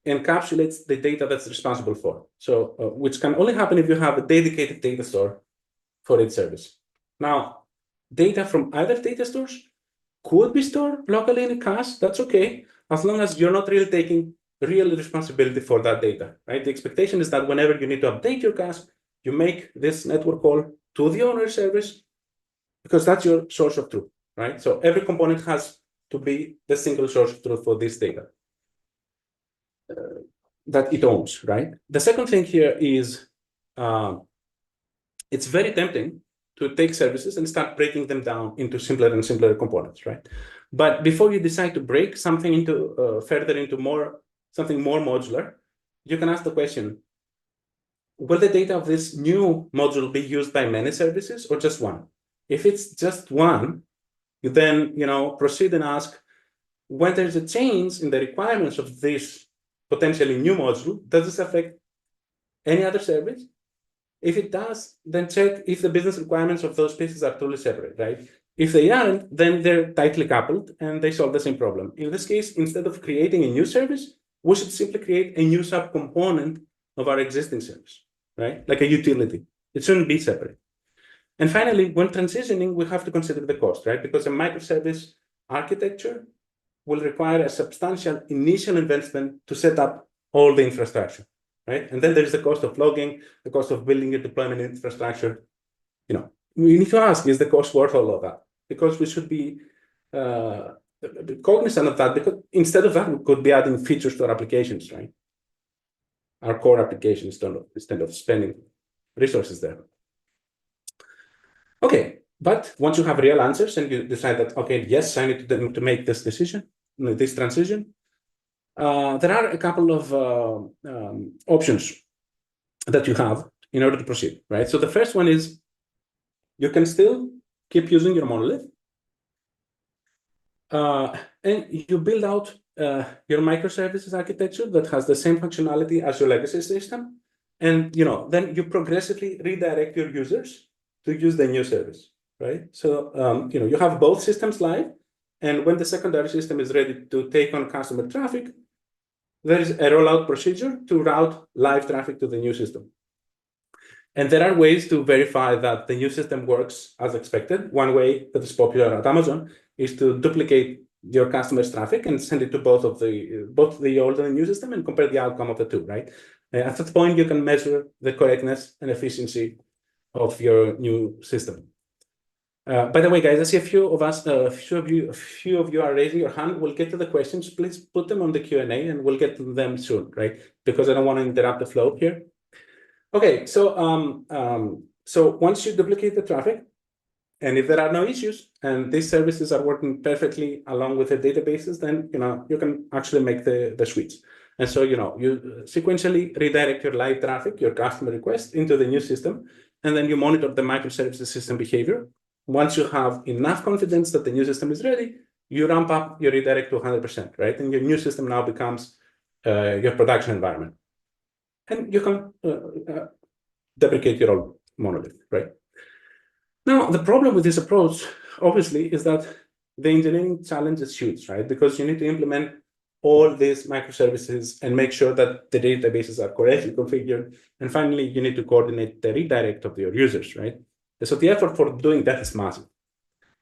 S1: encapsulates the data that's responsible for. So, which can only happen if you have a dedicated data store for each service. Now, data from other data stores could be stored locally in a cache. That's okay, as long as you're not really taking real responsibility for that data, right? The expectation is that whenever you need to update your cache, you make this network call to the owner service, because that's your source of truth, right? So every component has to be the single source of truth for this data that it owns, right? The second thing here is it's very tempting to take services and start breaking them down into simpler and simpler components, right? But before you decide to break something into further into something more modular, you can ask the question, will the data of this new module be used by many services or just one? If it's just one, you then proceed and ask, when there's a change in the requirements of this potentially new module, does this affect any other service? If it does, then check if the business requirements of those pieces are totally separate, right? If they aren't, then they're tightly coupled and they solve the same problem. In this case, instead of creating a new service, we should simply create a new subcomponent of our existing service, right? Like a utility. It shouldn't be separate. And finally, when transitioning, we have to consider the cost, right? Because a microservice architecture will require a substantial initial investment to set up all the infrastructure, right? And then there's the cost of logging, the cost of building your deployment infrastructure. We need to ask, is the cost worth all of that? Because we should be cognizant of that, because instead of that, we could be adding features to our applications, right? Our core applications instead of spending resources there. Okay, but once you have real answers and you decide that, okay, yes, I need to make this decision, this transition, there are a couple of options that you have in order to proceed, right? So the first one is you can still keep using your monolith, and you build out your microservices architecture that has the same functionality as your legacy system, and then you progressively redirect your users to use the new service, right? So you have both systems live, and when the secondary system is ready to take on customer traffic, there is a rollout procedure to route live traffic to the new system. And there are ways to verify that the new system works as expected. One way that is popular at Amazon is to duplicate your customer's traffic and send it to both the old and the new system and compare the outcome of the two, right? At that point, you can measure the correctness and efficiency of your new system. By the way, guys, I see a few of you are raising your hand. We'll get to the questions. Please put them on the Q&A and we'll get to them soon, right? Because I don't want to interrupt the flow here. Okay, so once you duplicate the traffic, and if there are no issues and these services are working perfectly along with the databases, then you can actually make the switch. And so you sequentially redirect your live traffic, your customer request, into the new system, and then you monitor the microservices system behavior. Once you have enough confidence that the new system is ready, you ramp up your redirect to 100%, right? And your new system now becomes your production environment. And you can deprecate your old monolith, right? Now, the problem with this approach, obviously, is that the engineering challenge is huge, right? Because you need to implement all these microservices and make sure that the databases are correctly configured. And finally, you need to coordinate the redirect of your users, right? So the effort for doing that is massive.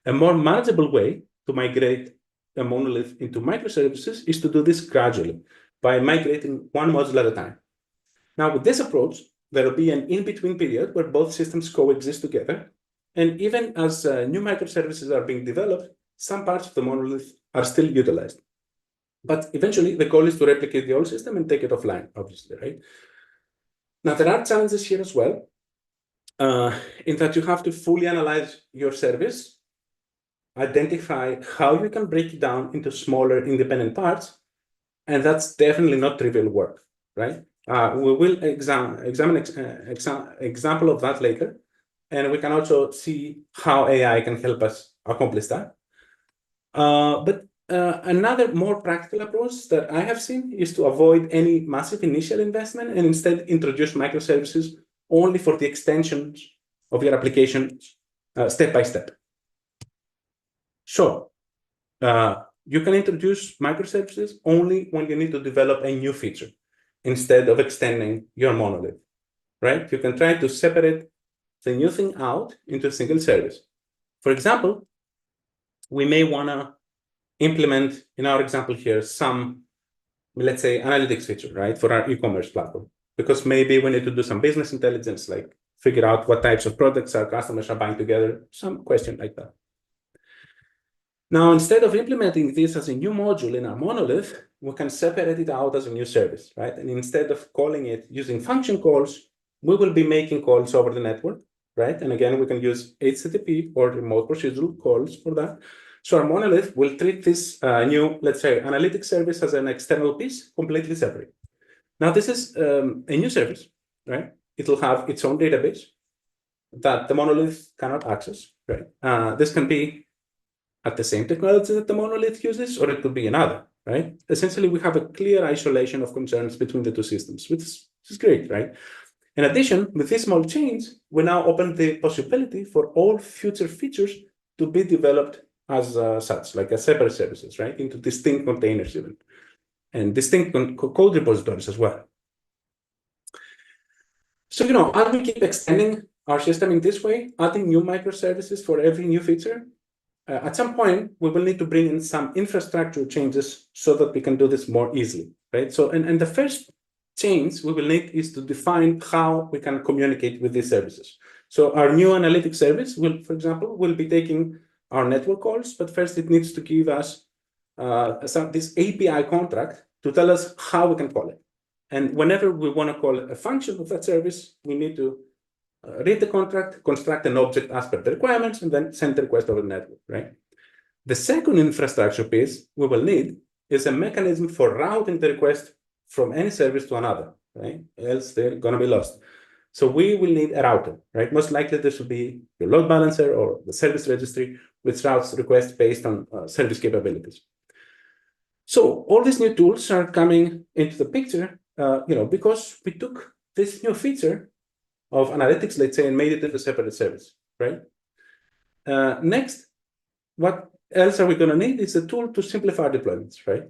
S1: A more manageable way to migrate a monolith into microservices is to do this gradually by migrating one module at a time. Now, with this approach, there will be an in-between period where both systems coexist together. And even as new microservices are being developed, some parts of the monolith are still utilized. But eventually, the goal is to replicate the old system and take it offline, obviously, right? Now, there are challenges here as well, in that you have to fully analyze your service, identify how you can break it down into smaller independent parts, and that's definitely not trivial work, right? We will examine example of that later, and we can also see how AI can help us accomplish that. But another more practical approach that I have seen is to avoid any massive initial investment and instead introduce microservices only for the extensions of your application step by step. So you can introduce microservices only when you need to develop a new feature instead of extending your monolith, right? You can try to separate the new thing out into a single service. For example, we may want to implement, in our example here, some, let's say, analytics feature, right, for our e-commerce platform, because maybe we need to do some business intelligence, like figure out what types of products our customers are buying together, some question like that. Now, instead of implementing this as a new module in our monolith, we can separate it out as a new service, right? And instead of calling it using function calls, we will be making calls over the network, right? And again, we can use HTTP or remote procedural calls for that. So our monolith will treat this new, let's say, analytics service as an external piece, completely separate. Now, this is a new service, right? It will have its own database that the monolith cannot access, right? This can be at the same technology that the monolith uses, or it could be another, right? Essentially, we have a clear isolation of concerns between the two systems, which is great, right? In addition, with this small change, we now open the possibility for all future features to be developed as such, like as separate services, right? Into distinct containers even, and distinct code repositories as well. So, as we keep extending our system in this way, adding new microservices for every new feature, at some point, we will need to bring in some infrastructure changes so that we can do this more easily, right? So, and the first change we will need is to define how we can communicate with these services. So our new analytics service will, for example, will be taking our network calls, but first it needs to give us this API contract to tell us how we can call it. And whenever we want to call a function of that service, we need to read the contract, construct an object as per the requirements, and then send the request over the network, right? The second infrastructure piece we will need is a mechanism for routing the request from any service to another, right? Else they're going to be lost. So we will need a router, right? Most likely this will be your load balancer or the service registry, which routes requests based on service capabilities. So all these new tools are coming into the picture, because we took this new feature of analytics, let's say, and made it into a separate service, right? Next, what else are we going to need is a tool to simplify deployments, right?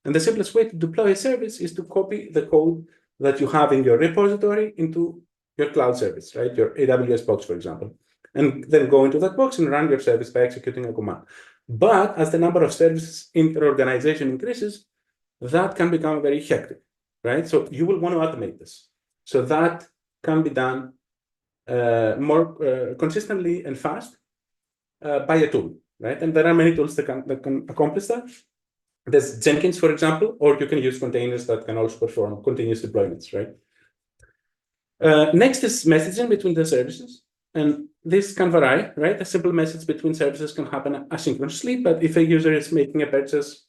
S1: And the simplest way to deploy a service is to copy the code that you have in your repository into your cloud service, right? Your AWS box, for example, and then go into that box and run your service by executing a command. But as the number of services in your organization increases, that can become very hectic, right? So you will want to automate this. So that can be done more consistently and fast by a tool, right? And there are many tools that can accomplish that. There's Jenkins, for example, or you can use containers that can also perform continuous deployments, right? Next is messaging between the services. And this can vary, right? A simple message between services can happen asynchronously, but if a user is making a purchase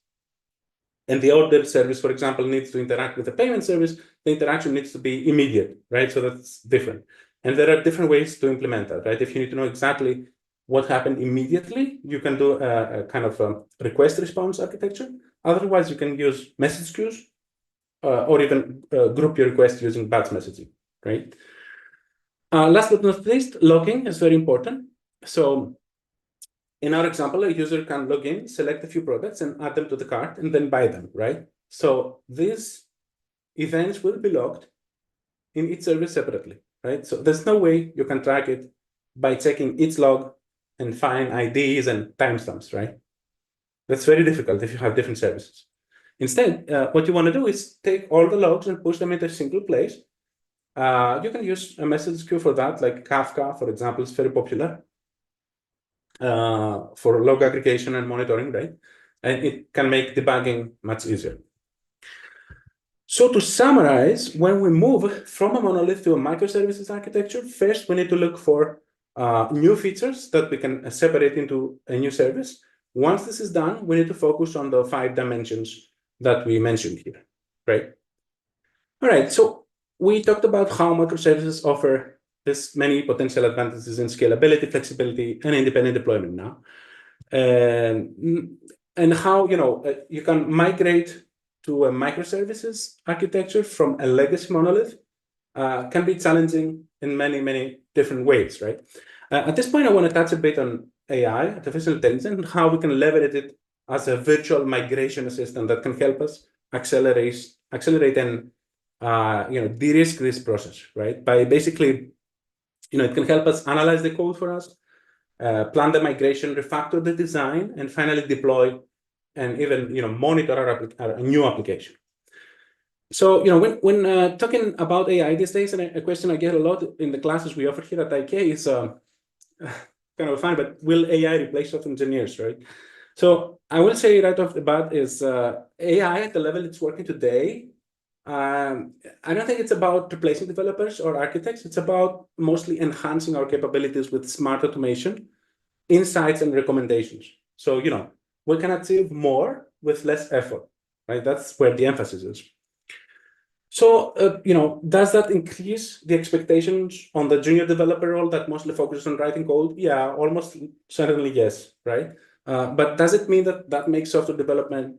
S1: and the order service, for example, needs to interact with the payment service, the interaction needs to be immediate, right? So that's different. And there are different ways to implement that, right? If you need to know exactly what happened immediately, you can do a kind of a request response architecture. Otherwise, you can use message queues or even group your request using batch messaging, right? Last but not least, logging is very important. So in our example, a user can log in, select a few products and add them to the cart and then buy them, right? So these events will be logged in each service separately, right? So there's no way you can track it by checking each log and find IDs and timestamps, right? That's very difficult if you have different services. Instead, what you want to do is take all the logs and push them into a single place. You can use a message queue for that, like Kafka, for example, is very popular for log aggregation and monitoring, right? And it can make debugging much easier. So to summarize, when we move from a monolith to a microservices architecture, first we need to look for new features that we can separate into a new service. Once this is done, we need to focus on the 5 dimensions that we mentioned here, right? All right, so we talked about how microservices offer this many potential advantages in scalability, flexibility, and independent deployment now. And how you can migrate to a microservices architecture from a legacy monolith can be challenging in many, many different ways, right? At this point, I want to touch a bit on AI, artificial intelligence, and how we can leverage it as a virtual migration assistant that can help us accelerate and de-risk this process, right? By basically, it can help us analyze the code for us, plan the migration, refactor the design, and finally deploy and even monitor our new application. So when talking about AI these days, and a question I get a lot in the classes we offer here at IK is kind of fun, but will AI replace software engineers, right? So I will say right off the bat is AI at the level it's working today. I don't think it's about replacing developers or architects. It's about mostly enhancing our capabilities with smart automation, insights, and recommendations. So, we can achieve more with less effort, right? That's where the emphasis is. So, does that increase the expectations on the junior developer role that mostly focuses on writing code? Yeah, almost certainly yes, right? But does it mean that makes software development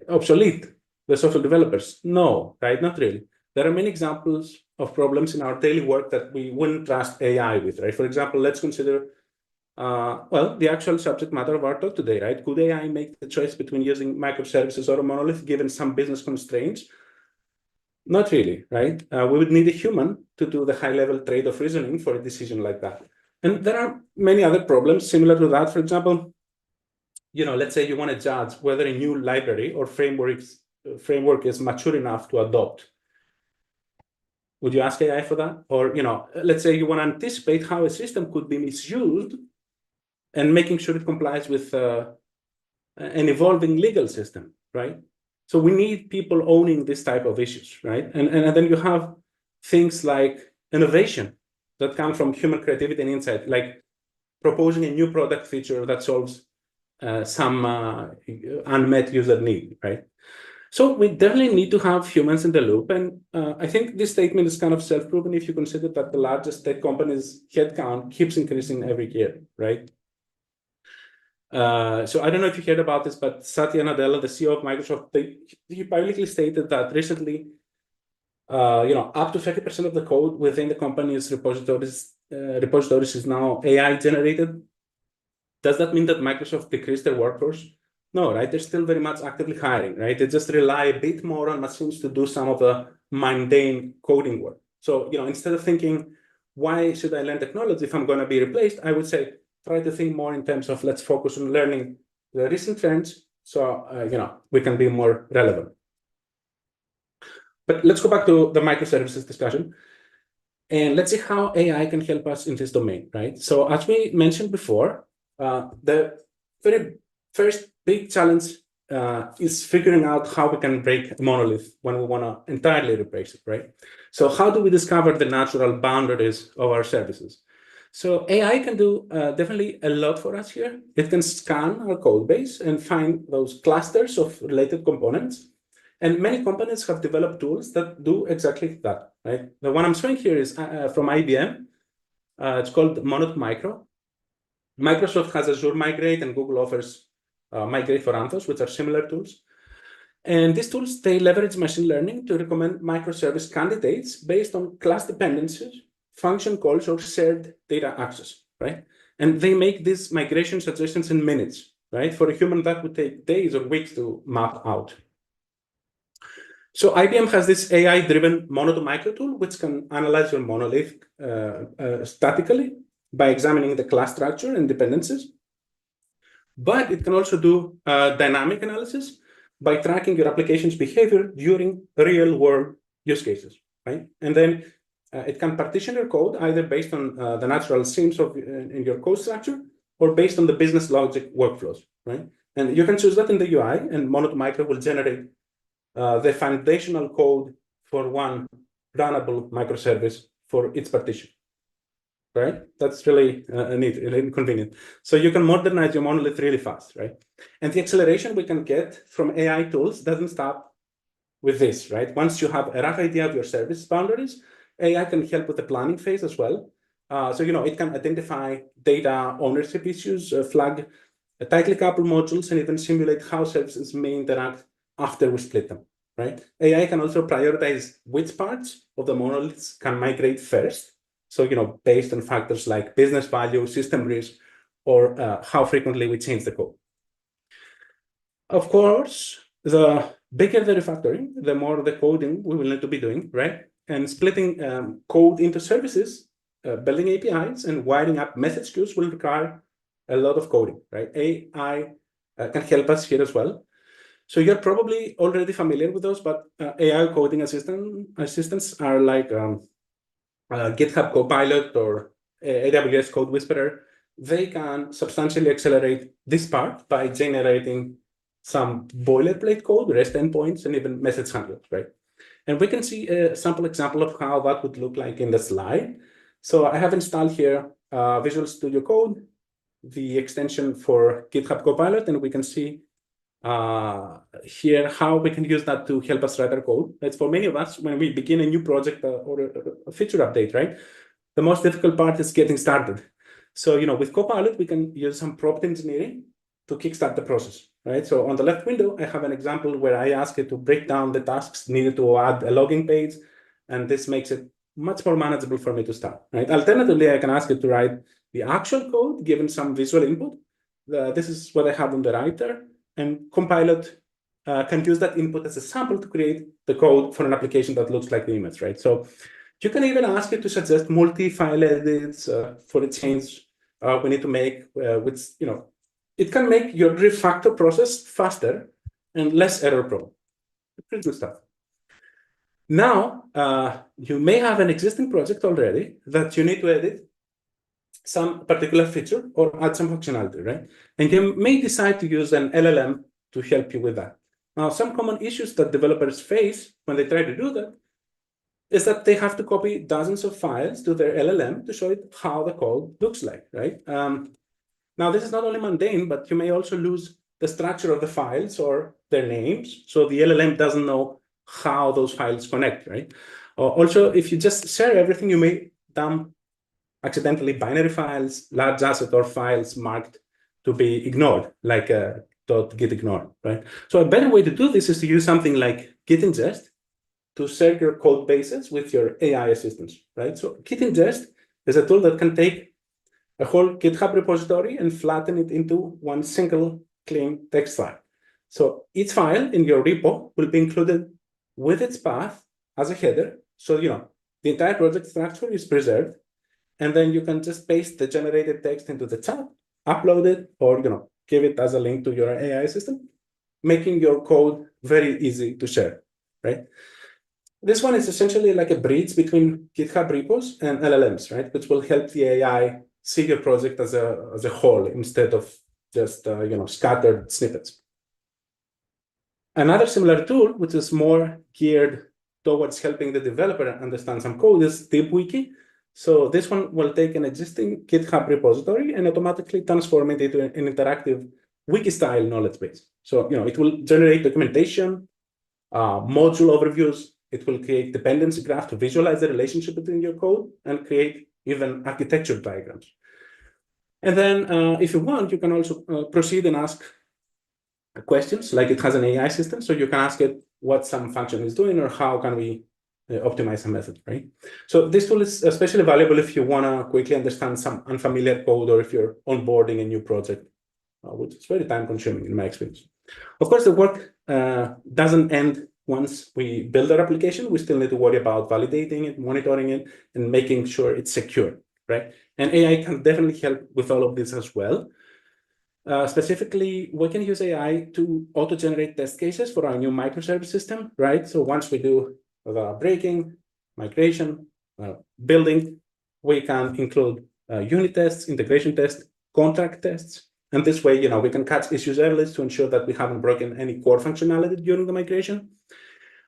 S1: obsolete, the software developers? No, right? Not really. There are many examples of problems in our daily work that we wouldn't trust AI with, right? For example, let's consider, the actual subject matter of our talk today, right? Could AI make the choice between using microservices or a monolith given some business constraints? Not really, right? We would need a human to do the high-level trade-off reasoning for a decision like that. And there are many other problems similar to that. For example, let's say you want to judge whether a new library or framework is mature enough to adopt. Would you ask AI for that? Or, let's say you want to anticipate how a system could be misused and making sure it complies with an evolving legal system, right? So we need people owning this type of issues, right? And then you have things like innovation that come from human creativity and insight, like proposing a new product feature that solves some unmet user need, right? So we definitely need to have humans in the loop. And I think this statement is kind of self-proven if you consider that the largest tech companies' headcount keeps increasing every year, right? So I don't know if you heard about this, but Satya Nadella, the CEO of Microsoft, he publicly stated that recently, up to 30% of the code within the company's repositories is now AI generated. Does that mean that Microsoft decreased their workforce? No, right? They're still very much actively hiring, right? They just rely a bit more on machines to do some of the mundane coding work. So, instead of thinking, why should I learn technology if I'm going to be replaced? I would say, try to think more in terms of let's focus on learning the recent trends so, we can be more relevant. But let's go back to the microservices discussion. And let's see how AI can help us in this domain, right? So as we mentioned before, the very first big challenge is figuring out how we can break a monolith when we want to entirely replace it, right? So how do we discover the natural boundaries of our services? So AI can do definitely a lot for us here. It can scan our code base and find those clusters of related components. And many companies have developed tools that do exactly that, right? The one I'm showing here is from IBM. It's called Monolith Micro. Microsoft has Azure Migrate, and Google offers Migrate for Anthos, which are similar tools. And these tools, they leverage machine learning to recommend microservice candidates based on class dependencies, function calls, or shared data access, right? And they make these migration suggestions in minutes, right? For a human, that would take days or weeks to map out. So IBM has this AI-driven Monolith Micro tool, which can analyze your monolith statically by examining the class structure and dependencies. But it can also do dynamic analysis by tracking your application's behavior during real-world use cases, right? And then it can partition your code either based on the natural seams in your code structure or based on the business logic workflows, right? And you can choose that in the UI, and Monolith Micro will generate the foundational code for one runnable microservice for its partition, right? That's really neat, really convenient. So you can modernize your monolith really fast, right? And the acceleration we can get from AI tools doesn't stop with this, right? Once you have a rough idea of your service boundaries, AI can help with the planning phase as well. So, it can identify data ownership issues, flag tightly coupled modules, and even simulate how services may interact after we split them, right? AI can also prioritize which parts of the monoliths can migrate first. So, based on factors like business value, system risk, or how frequently we change the code. Of course, the bigger the refactoring, the more the coding we will need to be doing, right? And splitting code into services, building APIs, and wiring up message queues will require a lot of coding, right? AI can help us here as well. So you're probably already familiar with those, but AI coding assistants are like GitHub Copilot or AWS Code Whisperer. They can substantially accelerate this part by generating some boilerplate code, REST endpoints, and even message handlers, right? And we can see a sample example of how that would look like in the slide. So I have installed here Visual Studio Code, the extension for GitHub Copilot, and we can see here how we can use that to help us write our code. It's for many of us, when we begin a new project or a feature update, right? The most difficult part is getting started. So, with Copilot, we can use some prompt engineering to kickstart the process, right? So on the left window, I have an example where I ask it to break down the tasks needed to add a logging page, and this makes it much more manageable for me to start, right? Alternatively, I can ask it to write the actual code, given some visual input. This is what I have on the right there, and Copilot can use that input as a sample to create the code for an application that looks like the image, right? So you can even ask it to suggest multi-file edits for a change we need to make, which, it can make your refactor process faster and less error-prone. Pretty good stuff. Now, you may have an existing project already that you need to edit some particular feature or add some functionality, right? And you may decide to use an LLM to help you with that. Now, some common issues that developers face when they try to do that is that they have to copy dozens of files to their LLM to show it how the code looks like, right? Now, this is not only mundane, but you may also lose the structure of the files or their names. So the LLM doesn't know how those files connect, right? Also, if you just share everything, you may dump accidentally binary files, large asset, or files marked to be ignored, like .git ignore, right? So a better way to do this is to use something like Git ingest to share your code bases with your AI assistants, right? So Git ingest is a tool that can take a whole GitHub repository and flatten it into one single clean text file. So each file in your repo will be included with its path as a header. So, the entire project structure is preserved. And then you can just paste the generated text into the chat, upload it, or, give it as a link to your AI assistant, making your code very easy to share, right? This one is essentially like a bridge between GitHub repos and LLMs, right? Which will help the AI see your project as a whole instead of just scattered snippets. Another similar tool, which is more geared towards helping the developer understand some code, is DeepWiki. So this one will take an existing GitHub repository and automatically transform it into an interactive wiki-style knowledge base. So it will generate documentation, module overviews. It will create dependency graph to visualize the relationship between your code and create even architecture diagrams. And then if you want, you can also proceed and ask questions, like it has an AI system. So you can ask it what some function is doing or how can we optimize a method, right? So this tool is especially valuable if you want to quickly understand some unfamiliar code or if you're onboarding a new project, which is very time consuming in my experience. Of course, the work doesn't end once we build our application. We still need to worry about validating it, monitoring it, and making sure it's secure, right? And AI can definitely help with all of this as well. Specifically, we can use AI to auto-generate test cases for our new microservice system, right? So once we do the breaking, migration, building, we can include unit tests, integration tests, contract tests. And this way, we can catch issues early to ensure that we haven't broken any core functionality during the migration.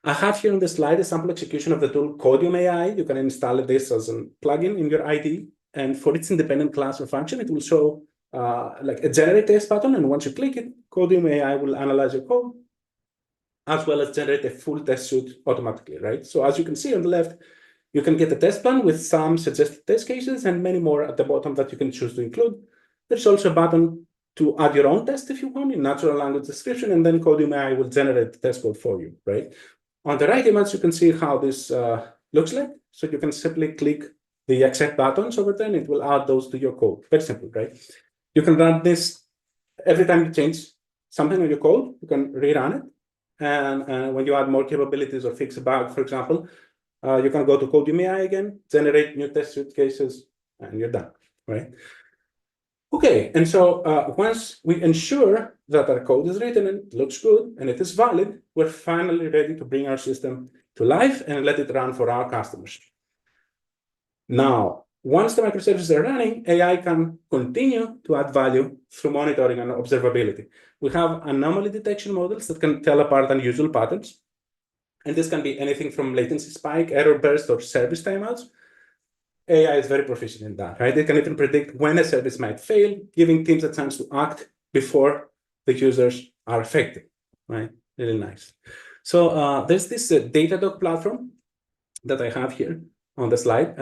S1: I have here on the slide a sample execution of the tool Codium AI. You can install this as a plugin in your IDE. And for its independent class or function, it will show like a generate test button. And once you click it, Codium AI will analyze your code, as well as generate a full test suite automatically, right? So as you can see on the left, you can get a test plan with some suggested test cases and many more at the bottom that you can choose to include. There's also a button to add your own test if you want in natural language description, and then Codium AI will generate the test code for you, right? On the right image, you can see how this looks like. So you can simply click the accept buttons over there, and it will add those to your code. Very simple, right? You can run this every time you change something on your code, you can rerun it. And when you add more capabilities or fix a bug, for example, you can go to Code UMI again, generate new test suite cases, and you're done, right? Okay, and so once we ensure that our code is written and looks good and it is valid, we're finally ready to bring our system to life and let it run for our customers. Now, once the microservices are running, AI can continue to add value through monitoring and observability. We have anomaly detection models that can tell apart unusual patterns. And this can be anything from latency spike, error burst, or service timeouts. AI is very proficient in that, right? It can even predict when a service might fail, giving teams a chance to act before the users are affected, right? Really nice. So there's this Datadog platform that I have here on the slide.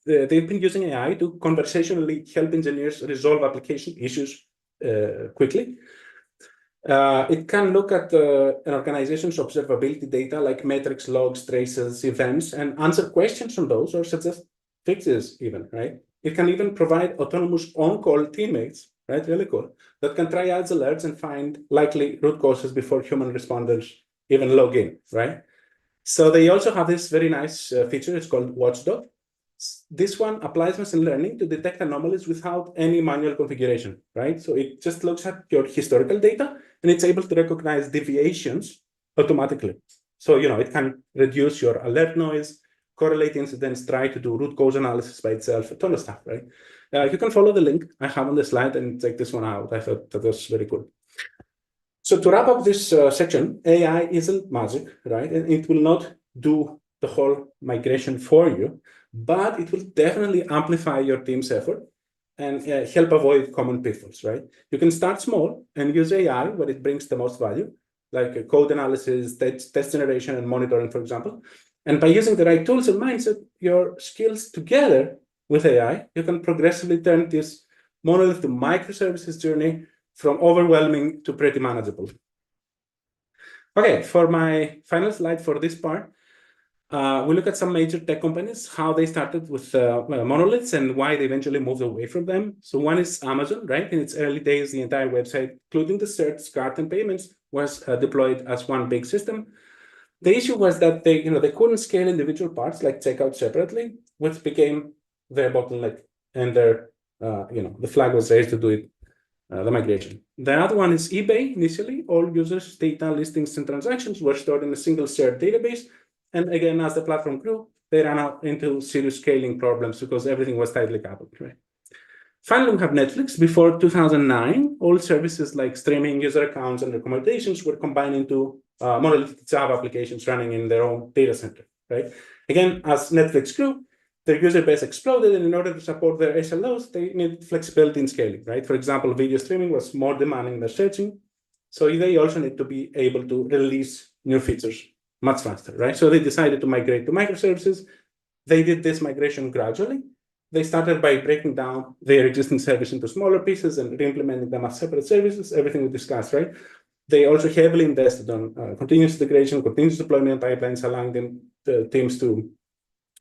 S1: They've been using AI to conversationally help engineers resolve application issues quickly. It can look at an organization's observability data like metrics, logs, traces, events, and answer questions on those or suggest fixes even, right? It can even provide autonomous on-call teammates, right? Really cool. That can triage alerts and find likely root causes before human responders even log in, right? So they also have this very nice feature. It's called Watchdog. This one applies machine learning to detect anomalies without any manual configuration, right? So it just looks at your historical data and it's able to recognize deviations automatically. So, it can reduce your alert noise, correlate incidents, try to do root cause analysis by itself, a ton of stuff, right? You can follow the link I have on the slide and check this one out. I thought that was very cool. So to wrap up this section, AI isn't magic, right? And it will not do the whole migration for you, but it will definitely amplify your team's effort and help avoid common pitfalls, right? You can start small and use AI where it brings the most value, like code analysis, test generation, and monitoring, for example. And by using the right tools and mindset, your skills together with AI, you can progressively turn this monolith to microservices journey from overwhelming to pretty manageable. Okay, for my final slide for this part, we look at some major tech companies, how they started with monoliths and why they eventually moved away from them. So one is Amazon, right? In its early days, the entire website, including the search, cart, and payments, was deployed as one big system. The issue was that they couldn't scale individual parts like checkout separately, which became their bottleneck, and the flag was raised to do it. The migration. The other one is eBay. Initially, all users' data, listings, and transactions were stored in a single shared database. And again, as the platform grew, they ran out into serious scaling problems because everything was tightly coupled, right? Finally, we have Netflix. Before 2009, all services like streaming, user accounts, and recommendations were combined into monolithic Java applications running in their own data center, right? Again, as Netflix grew, their user base exploded, and in order to support their SLOs, they needed flexibility in scaling, right? For example, video streaming was more demanding than searching, so they also need to be able to release new features much faster, right? So they decided to migrate to microservices. They did this migration gradually. They started by breaking down their existing service into smaller pieces and re-implementing them as separate services, everything we discussed, right? They also heavily invested on continuous integration, continuous deployment pipelines, allowing the teams to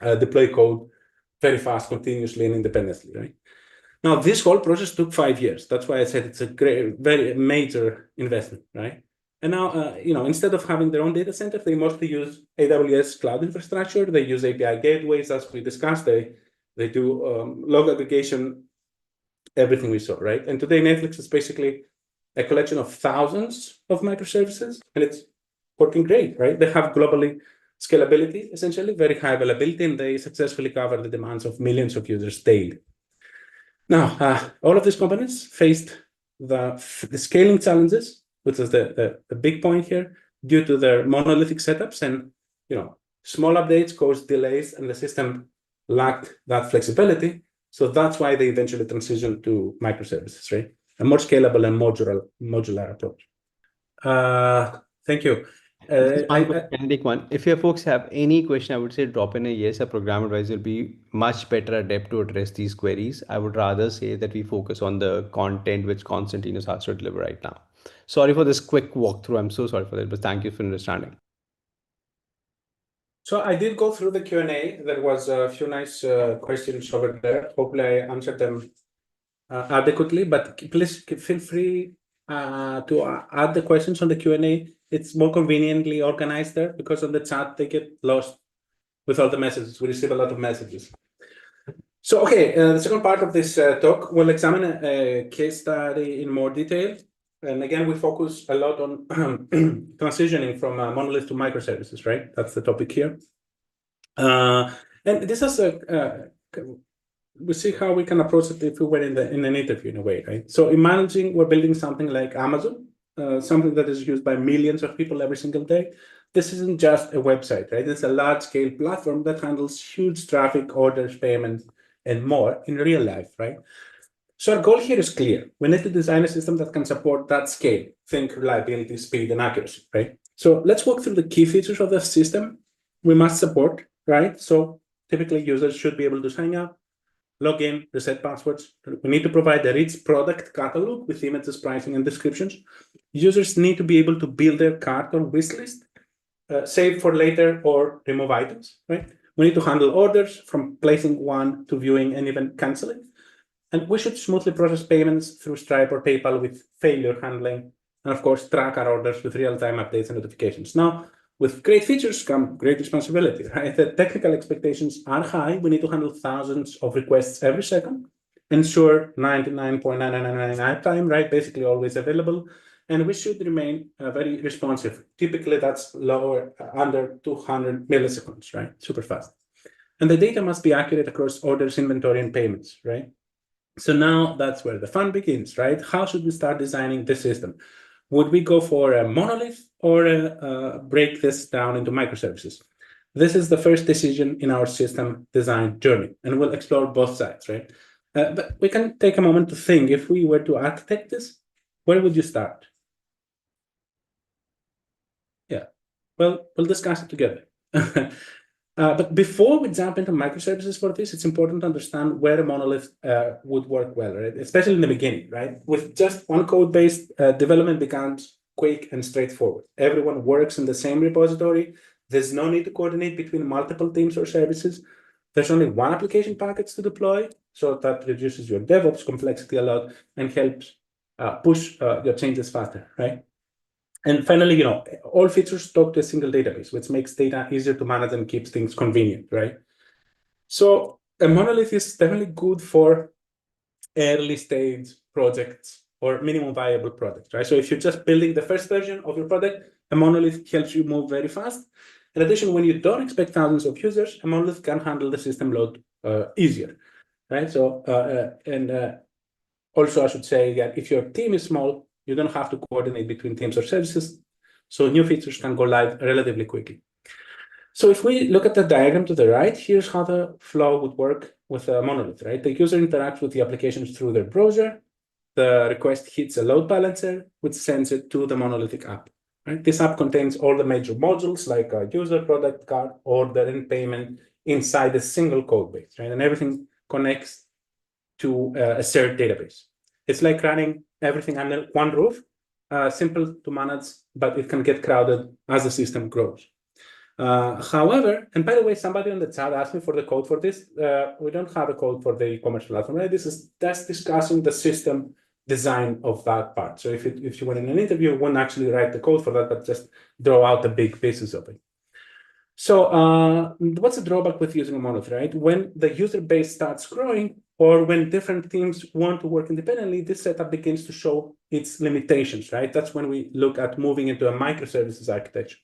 S1: deploy code very fast, continuously, and independently, right? Now, this whole process took 5 years. That's why I said it's a great, very major investment, right? And now, instead of having their own data center, they mostly use AWS cloud infrastructure. They use API gateways, as we discussed. They do log aggregation, everything we saw, right? And today, Netflix is basically a collection of thousands of microservices, and it's working great, right? They have globally scalability, essentially, very high availability, and they successfully cover the demands of millions of users daily. Now, all of these companies faced the scaling challenges, which is the big point here, due to their monolithic setups, and small updates caused delays, and the system lacked that flexibility. So that's why they eventually transitioned to microservices, right? A more scalable and modular approach. Thank you.
S2: I can take one. If your folks have any question, I would say drop in a yes. A program advisor will be much better adept to address these queries. I would rather say that we focus on the content which Constantinos has to deliver right now. Sorry for this quick walkthrough. I'm so sorry for that, but thank you for understanding.
S1: So I did go through the Q&A. There was a few nice questions over there. Hopefully I answered them adequately, but please feel free to add the questions on the Q&A. It's more conveniently organized there because on the chat they get lost with all the messages. We receive a lot of messages. So, okay, the second part of this talk, we'll examine a case study in more detail. And again, we focus a lot on transitioning from monolith to microservices, right? That's the topic here. And this is we see how we can approach it if we were in an interview in a way, right? So imagine we're building something like Amazon, something that is used by millions of people every single day. This isn't just a website, right? It's a large-scale platform that handles huge traffic, orders, payments, and more in real life, right? So our goal here is clear. We need to design a system that can support that scale. Think reliability, speed, and accuracy, right? So let's walk through the key features of the system we must support, right? So typically users should be able to sign up, log in, reset passwords. We need to provide a rich product catalog with images, pricing, and descriptions. Users need to be able to build their cart or wish list, save for later, or remove items, right? We need to handle orders from placing one to viewing and even canceling. And we should smoothly process payments through Stripe or PayPal with failure handling. And of course, track our orders with real-time updates and notifications. Now, with great features come great responsibility, right? The technical expectations are high. We need to handle thousands of requests every second, ensure 99.9999 uptime, right? Basically always available. And we should remain very responsive. Typically, that's lower, under 200 milliseconds, right? Super fast. And the data must be accurate across orders, inventory, and payments, right? So now that's where the fun begins, right? How should we start designing the system? Would we go for a monolith or break this down into microservices? This is the first decision in our system design journey, and we'll explore both sides, right? But we can take a moment to think, if we were to architect this, where would you start? Yeah, well, we'll discuss it together. But before we jump into microservices for this, it's important to understand where a monolith would work well, right? Especially in the beginning, right? With just one code base, development becomes quick and straightforward. Everyone works in the same repository. There's no need to coordinate between multiple teams or services. There's only one application package to deploy, so that reduces your DevOps complexity a lot and helps push your changes faster, right? And finally, all features talk to a single database, which makes data easier to manage and keeps things convenient, right? So a monolith is definitely good for early stage projects or minimum viable projects, right? So if you're just building the first version of your product, a monolith helps you move very fast. In addition, when you don't expect thousands of users, a monolith can handle the system load easier, right? So, also I should say that if your team is small, you don't have to coordinate between teams or services, so new features can go live relatively quickly. So if we look at the diagram to the right, here's how the flow would work with a monolith, right? The user interacts with the applications through their browser. The request hits a load balancer, which sends it to the monolithic app, right? This app contains all the major modules like a user, product, card, order, and payment inside a single code base, right? And everything connects to a shared database. It's like running everything under one roof, simple to manage, but it can get crowded as the system grows. However, and by the way, somebody on the chat asked me for the code for this. We don't have a code for the e-commerce platform, right? This is just discussing the system design of that part. So if you were in an interview, you wouldn't actually write the code for that, but just draw out the big pieces of it. So what's the drawback with using a monolith, right? When the user base starts growing, or when different teams want to work independently, this setup begins to show its limitations, right? That's when we look at moving into a microservices architecture.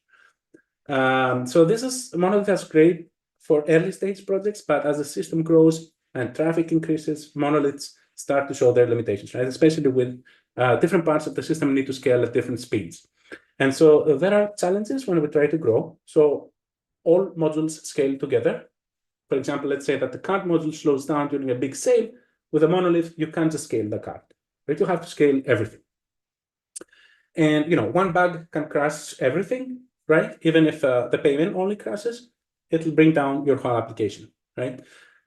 S1: So monolith is great for early stage projects, but as the system grows and traffic increases, monoliths start to show their limitations, right? Especially with different parts of the system need to scale at different speeds. And so there are challenges when we try to grow. So all modules scale together. For example, let's say that the cart module slows down during a big sale. With a monolith, you can't just scale the cart, right? You have to scale everything. And one bug can crash everything, right? Even if the payment only crashes, it'll bring down your whole application, right?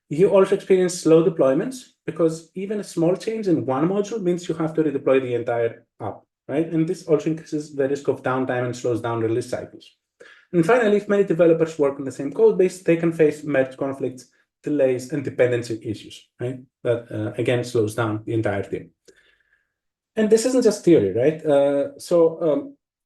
S1: You also experience slow deployments because even a small change in one module means you have to redeploy the entire app, right? And this also increases the risk of downtime and slows down release cycles. And finally, if many developers work on the same code base, they can face merge conflicts, delays, and dependency issues, right? That, again, slows down the entire team. And this isn't just theory, right?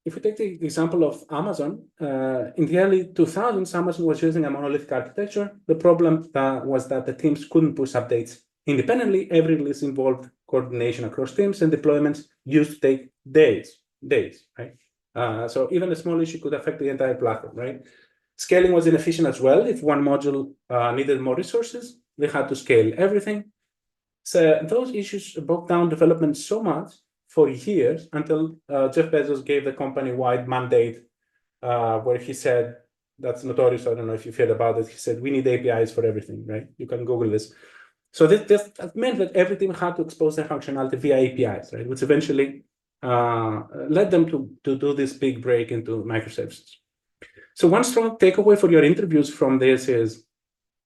S1: If we take the example of Amazon, in the early 2000s, Amazon was using a monolithic architecture. The problem was that the teams couldn't push updates independently. Every release involved coordination across teams, and deployments used to take days, right? So even a small issue could affect the entire platform, right? Scaling was inefficient as well. If one module needed more resources, they had to scale everything. So those issues broke down development so much for years until Jeff Bezos gave the company-wide mandate where he said, that's notorious, I don't know if you've heard about it, he said, we need APIs for everything, right? You can Google this. So this meant that every team had to expose their functionality via APIs, right? Which eventually led them to do this big break into microservices. So one strong takeaway for your interviews from this is,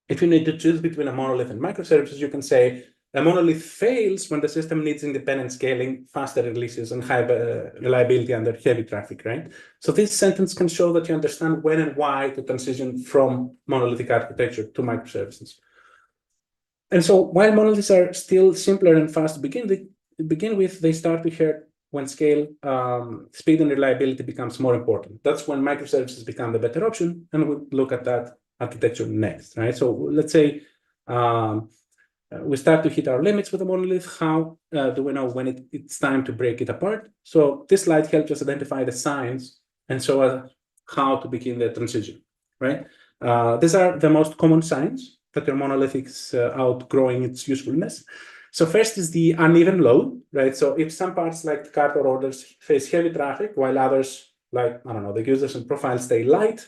S1: if you need to choose between a monolith and microservices, you can say, a monolith fails when the system needs independent scaling, faster releases, and high reliability under heavy traffic, right? So this sentence can show that you understand when and why to transition from monolithic architecture to microservices. And so while monoliths are still simpler and fast to begin with, they start to hurt when scale, speed, and reliability becomes more important. That's when microservices become the better option, and we'll look at that architecture next, right? So let's say we start to hit our limits with a monolith. How do we know when it's time to break it apart? So this slide helps us identify the signs and show how to begin the transition, right? These are the most common signs that your monolith is outgrowing its usefulness. So first is the uneven load, right? So if some parts like the cart or orders face heavy traffic, while others like, I don't know, the users and profiles stay light.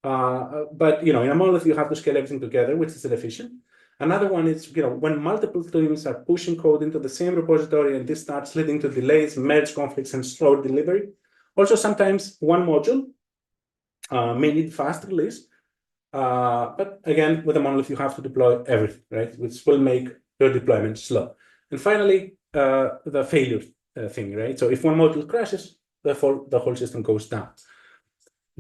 S1: But, in a monolith, you have to scale everything together, which is inefficient. Another one is, when multiple teams are pushing code into the same repository, and this starts leading to delays, merge conflicts, and slow delivery. Also, sometimes one module may need fast release. But again, with a monolith, you have to deploy everything, right? Which will make your deployment slow. And finally, the failure thing, right? So if one module crashes, the whole system goes down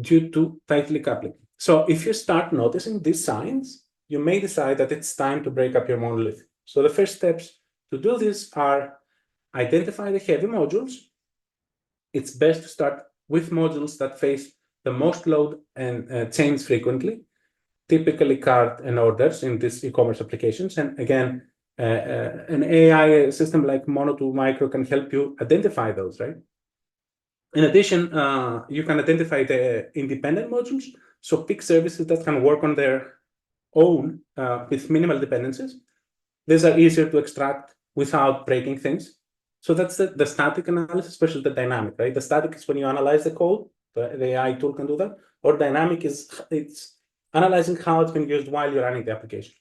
S1: due to tightly coupling. So if you start noticing these signs, you may decide that it's time to break up your monolith. So the first steps to do this are identify the heavy modules. It's best to start with modules that face the most load and change frequently, typically cart and orders in these e-commerce applications. And again, an AI system like Mono2Micro can help you identify those, right? In addition, you can identify the independent modules. So pick services that can work on their own with minimal dependencies. These are easier to extract without breaking things. So that's the static analysis versus the dynamic, right? The static is when you analyze the code, the AI tool can do that, or dynamic is it's analyzing how it's been used while you're running the application.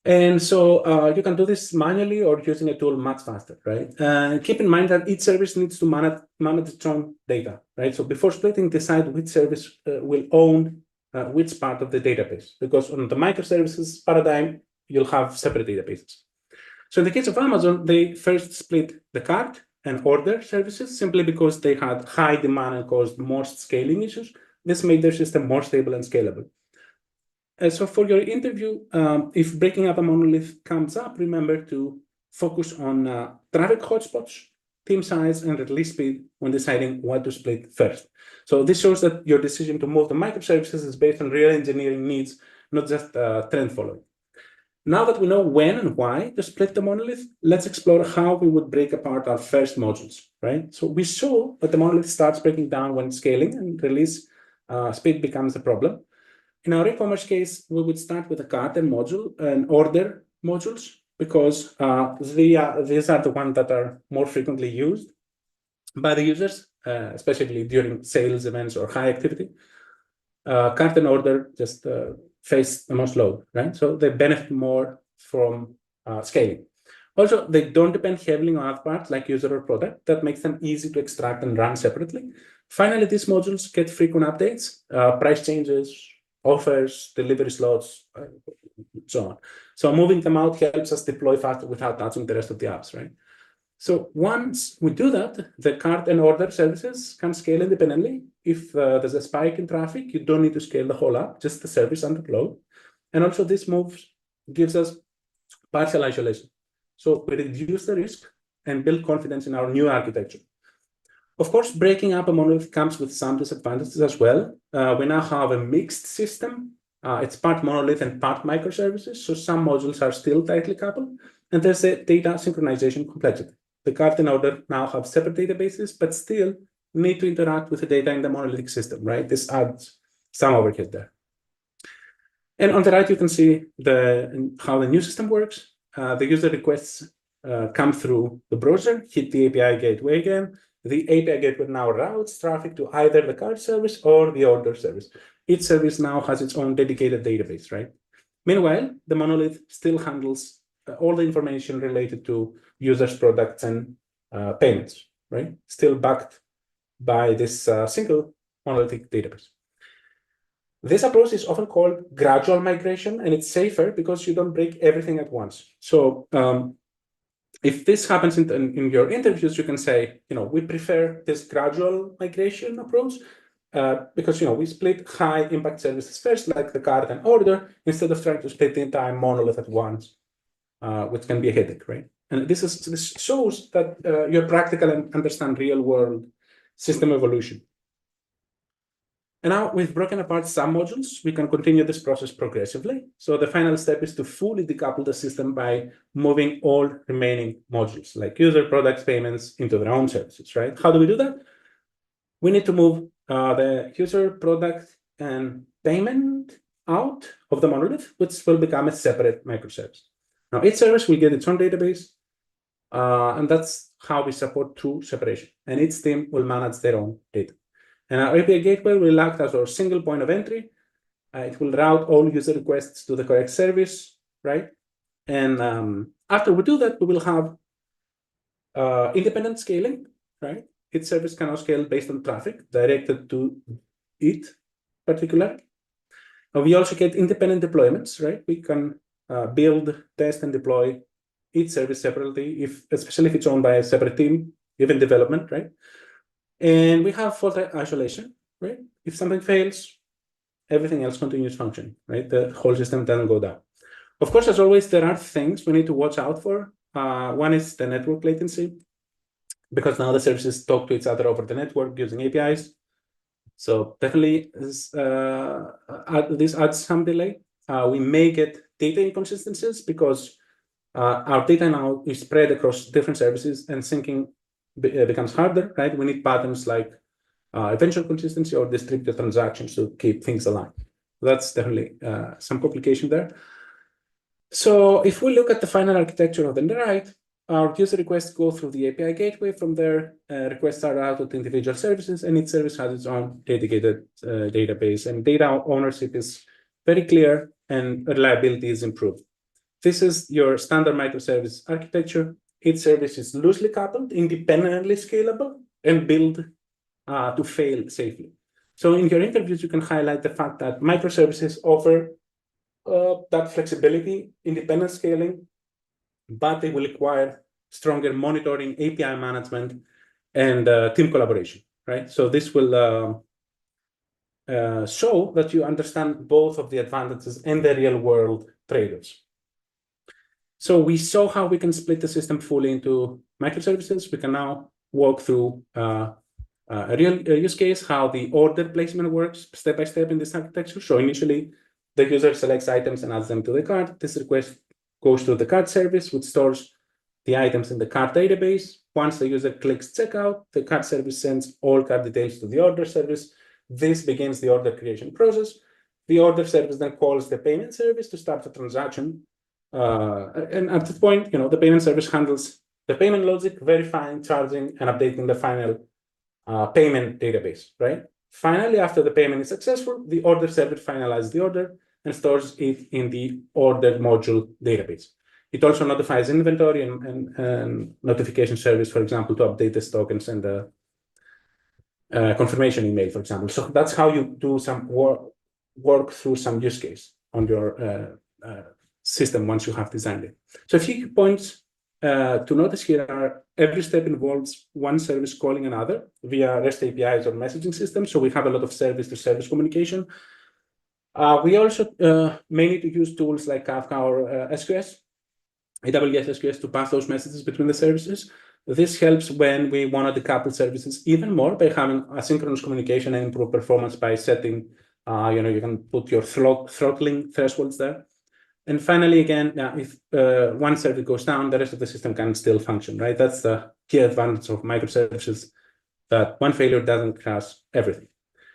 S1: And so you can do this manually or using a tool much faster, right? Keep in mind that each service needs to manage its own data, right? So before splitting, decide which service will own which part of the database, because on the microservices paradigm, you'll have separate databases. So in the case of Amazon, they first split the cart and order services simply because they had high demand and caused most scaling issues. This made their system more stable and scalable. So for your interview, if breaking up a monolith comes up, remember to focus on traffic hotspots, team size, and release speed when deciding what to split first. So this shows that your decision to move to microservices is based on real engineering needs, not just trend following. Now that we know when and why to split the monolith, let's explore how we would break apart our first modules, right? So we saw that the monolith starts breaking down when scaling and release speed becomes a problem. In our e-commerce case, we would start with a cart and module and order modules because these are the ones that are more frequently used by the users, especially during sales events or high activity. Cart and order just face the most load, right? So they benefit more from scaling. Also, they don't depend heavily on other parts like user or product. That makes them easy to extract and run separately. Finally, these modules get frequent updates, price changes, offers, delivery slots, so on. So moving them out helps us deploy faster without touching the rest of the apps, right? So once we do that, the cart and order services can scale independently. If there's a spike in traffic, you don't need to scale the whole app, just the service under load. And also this move gives us partial isolation. So we reduce the risk and build confidence in our new architecture. Of course, breaking up a monolith comes with some disadvantages as well. We now have a mixed system. It's part monolith and part microservices. So some modules are still tightly coupled. And there's a data synchronization complexity. The cart and order now have separate databases, but still need to interact with the data in the monolithic system, right? This adds some overhead there. And on the right, you can see how the new system works. The user requests come through the browser, hit the API gateway again. The API gateway now routes traffic to either the cart service or the order service. Each service now has its own dedicated database, right? Meanwhile, the monolith still handles all the information related to users, products, and payments, right? Still backed by this single monolithic database. This approach is often called gradual migration, and it's safer because you don't break everything at once. So if this happens in your interviews, you can say, we prefer this gradual migration approach because, we split high impact services first, like the cart and order, instead of trying to split the entire monolith at once, which can be a headache, right? And this shows that you're practical and understand real world system evolution. And now we've broken apart some modules. We can continue this process progressively. So the final step is to fully decouple the system by moving all remaining modules, like user, products, payments, into their own services, right? How do we do that? We need to move the user, product, and payment out of the monolith, which will become a separate microservice. Now, each service will get its own database, and that's how we support true separation. And each team will manage their own data. And our API gateway will act as our single point of entry. It will route all user requests to the correct service, right? And after we do that, we will have independent scaling, right? Each service can now scale based on traffic directed to it particularly. We also get independent deployments, right? We can build, test, and deploy each service separately, especially if it's owned by a separate team, even development, right? And we have fault isolation, right? If something fails, everything else continues functioning, right? The whole system doesn't go down. Of course, as always, there are things we need to watch out for. One is the network latency, because now the services talk to each other over the network using APIs. So definitely this adds some delay. We may get data inconsistencies because our data now is spread across different services and syncing becomes harder, right? We need patterns like eventual consistency or distributed transactions to keep things aligned. That's definitely some complication there. So if we look at the final architecture on the right, our user requests go through the API gateway. From there, requests are routed to individual services, and each service has its own dedicated database. And data ownership is very clear, and reliability is improved. This is your standard microservice architecture. Each service is loosely coupled, independently scalable, and built to fail safely. So in your interviews, you can highlight the fact that microservices offer that flexibility, independent scaling, but they will require stronger monitoring, API management, and team collaboration, right? So this will show that you understand both of the advantages and the real world trade-offs. So we saw how we can split the system fully into microservices. We can now walk through a real use case, how the order placement works step by step in this architecture. So initially, the user selects items and adds them to the cart. This request goes to the cart service, which stores the items in the cart database. Once the user clicks checkout, the cart service sends all cart details to the order service. This begins the order creation process. The order service then calls the payment service to start the transaction. And at this point, the payment service handles the payment logic, verifying, charging, and updating the final payment database, right? Finally, after the payment is successful, the order service finalizes the order and stores it in the order module database. It also notifies inventory and notification service, for example, to update the stock and send a confirmation email, for example. So that's how you do some work through some use case on your system once you have designed it. So a few points to notice here are every step involves one service calling another via REST APIs or messaging systems. So we have a lot of service-to-service communication. We also may need to use tools like Kafka or SQS, AWS SQS, to pass those messages between the services. This helps when we want to decouple services even more by having asynchronous communication and improve performance by setting, you can put your throttling thresholds there. And finally, again, if one service goes down, the rest of the system can still function, right? That's the key advantage of microservices, that one failure doesn't crash everything.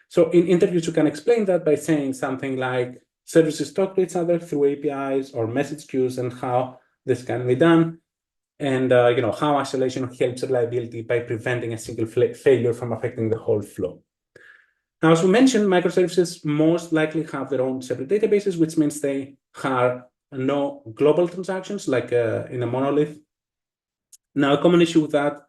S1: So in interviews, you can explain that by saying something like services talk to each other through APIs or message queues and how this can be done. And how isolation helps reliability by preventing a single failure from affecting the whole flow. Now, as we mentioned, microservices most likely have their own separate databases, which means they have no global transactions like in a monolith. Now, a common issue with that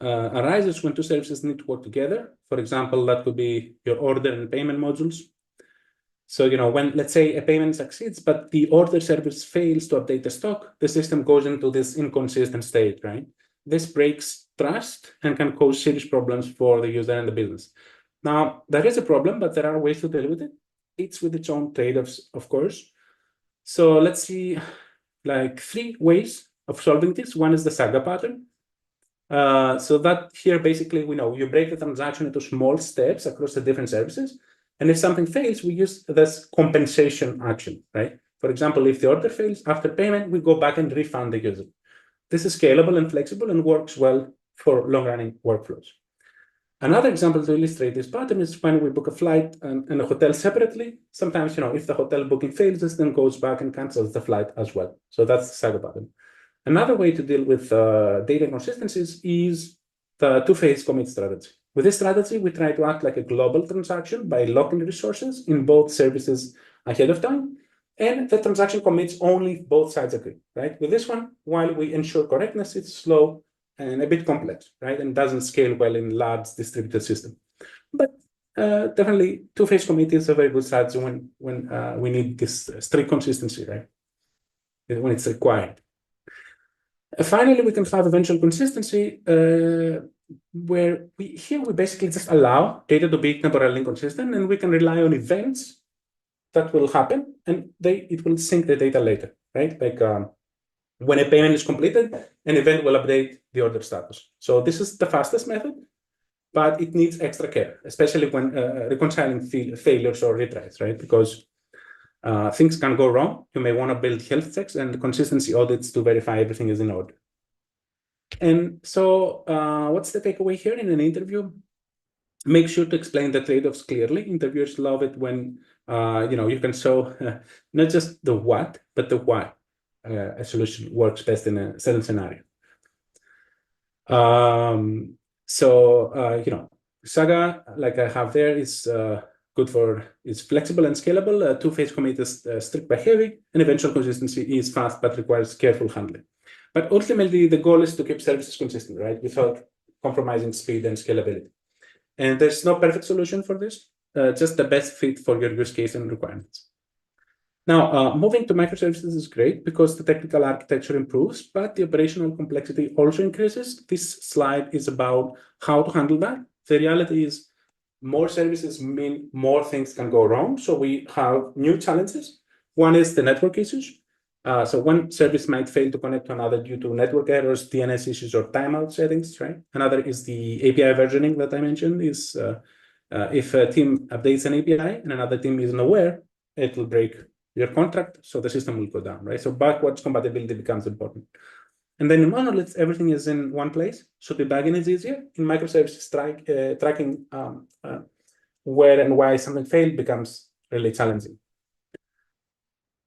S1: arises when two services need to work together. For example, that could be your order and payment modules. So, when, let's say, a payment succeeds, but the order service fails to update the stock, the system goes into this inconsistent state, right? This breaks trust and can cause serious problems for the user and the business. Now, there is a problem, but there are ways to deal with it. It's with its own trade-offs, of course. So let's see, like 3 ways of solving this. One is the saga pattern. So that here, basically, we know you break the transaction into small steps across the different services. And if something fails, we use this compensation action, right? For example, if the order fails after payment, we go back and refund the user. This is scalable and flexible and works well for long-running workflows. Another example to illustrate this pattern is when we book a flight and a hotel separately. Sometimes, if the hotel booking fails, this then goes back and cancels the flight as well. So that's the saga pattern. Another way to deal with data inconsistencies is the two-phase commit strategy. With this strategy, we try to act like a global transaction by locking resources in both services ahead of time, and the transaction commits only if both sides agree, right? With this one, while we ensure correctness, it's slow and a bit complex, right? And doesn't scale well in large distributed system. But definitely, two-phase commit is a very good strategy when we need this strict consistency, right? When it's required. Finally, we can have eventual consistency where we basically just allow data to be temporarily inconsistent, and we can rely on events that will happen, and it will sync the data later, right? Like when a payment is completed, an event will update the order status. So this is the fastest method, but it needs extra care, especially when reconciling failures or retries, right? Because things can go wrong. You may want to build health checks and consistency audits to verify everything is in order. And so what's the takeaway here in an interview? Make sure to explain the trade-offs clearly. Interviewers love it when you can show not just the what, but the why a solution works best in a certain scenario. Saga, like I have there, is it's flexible and scalable. Two-phase commit is strict but heavy, and eventual consistency is fast but requires careful handling. But ultimately, the goal is to keep services consistent, right, without compromising speed and scalability. And there's no perfect solution for this, just the best fit for your use case and requirements. Now, moving to microservices is great because the technical architecture improves, but the operational complexity also increases. This slide is about how to handle that. The reality is more services mean more things can go wrong. So we have new challenges. One is the network issues. So one service might fail to connect to another due to network errors, DNS issues, or timeout settings, right? Another is the API versioning that I mentioned. Is if a team updates an API and another team isn't aware, it will break your contract, so the system will go down, right? So backwards compatibility becomes important. And then in monoliths, everything is in one place, so debugging is easier. In microservices, tracking where and why something failed becomes really challenging.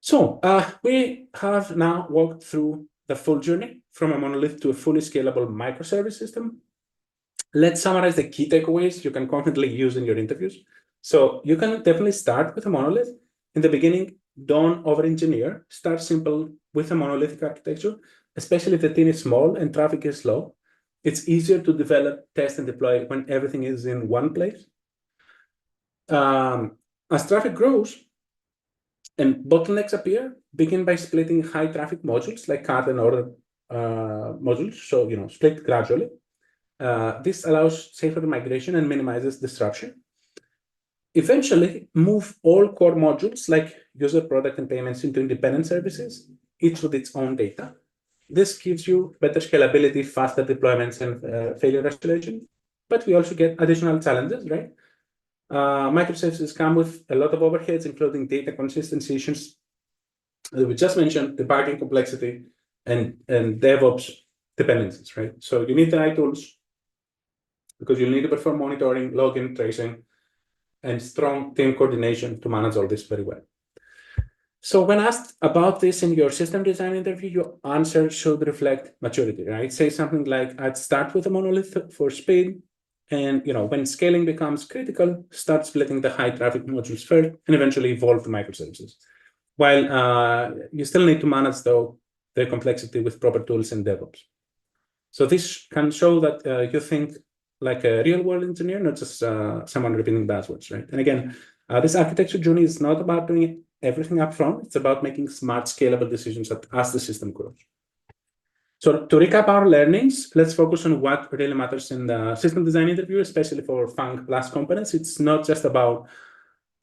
S1: So we have now walked through the full journey from a monolith to a fully scalable microservice system. Let's summarize the key takeaways you can confidently use in your interviews. So you can definitely start with a monolith. In the beginning, don't over-engineer. Start simple with a monolithic architecture, especially if the team is small and traffic is low. It's easier to develop, test, and deploy when everything is in one place. As traffic grows and bottlenecks appear, begin by splitting high traffic modules like cart and order modules, so split gradually. This allows safer migration and minimizes disruption. Eventually, move all core modules like user, product, and payments into independent services, each with its own data. This gives you better scalability, faster deployments, and failure restoration. But we also get additional challenges, right? Microservices come with a lot of overheads, including data consistency issues that we just mentioned, debugging complexity, and DevOps dependencies, right? So you need the right tools because you need to perform monitoring, login, tracing, and strong team coordination to manage all this very well. So when asked about this in your system design interview, your answer should reflect maturity, right? Say something like, I'd start with a monolith for speed. And when scaling becomes critical, start splitting the high traffic modules first and eventually evolve the microservices. While you still need to manage, though, the complexity with proper tools and DevOps. So this can show that you think like a real-world engineer, not just someone repeating buzzwords, right? And again, this architecture journey is not about doing everything up front. It's about making smart, scalable decisions as the system grows. So to recap our learnings, let's focus on what really matters in the system design interview, especially for FAANG plus components. It's not just about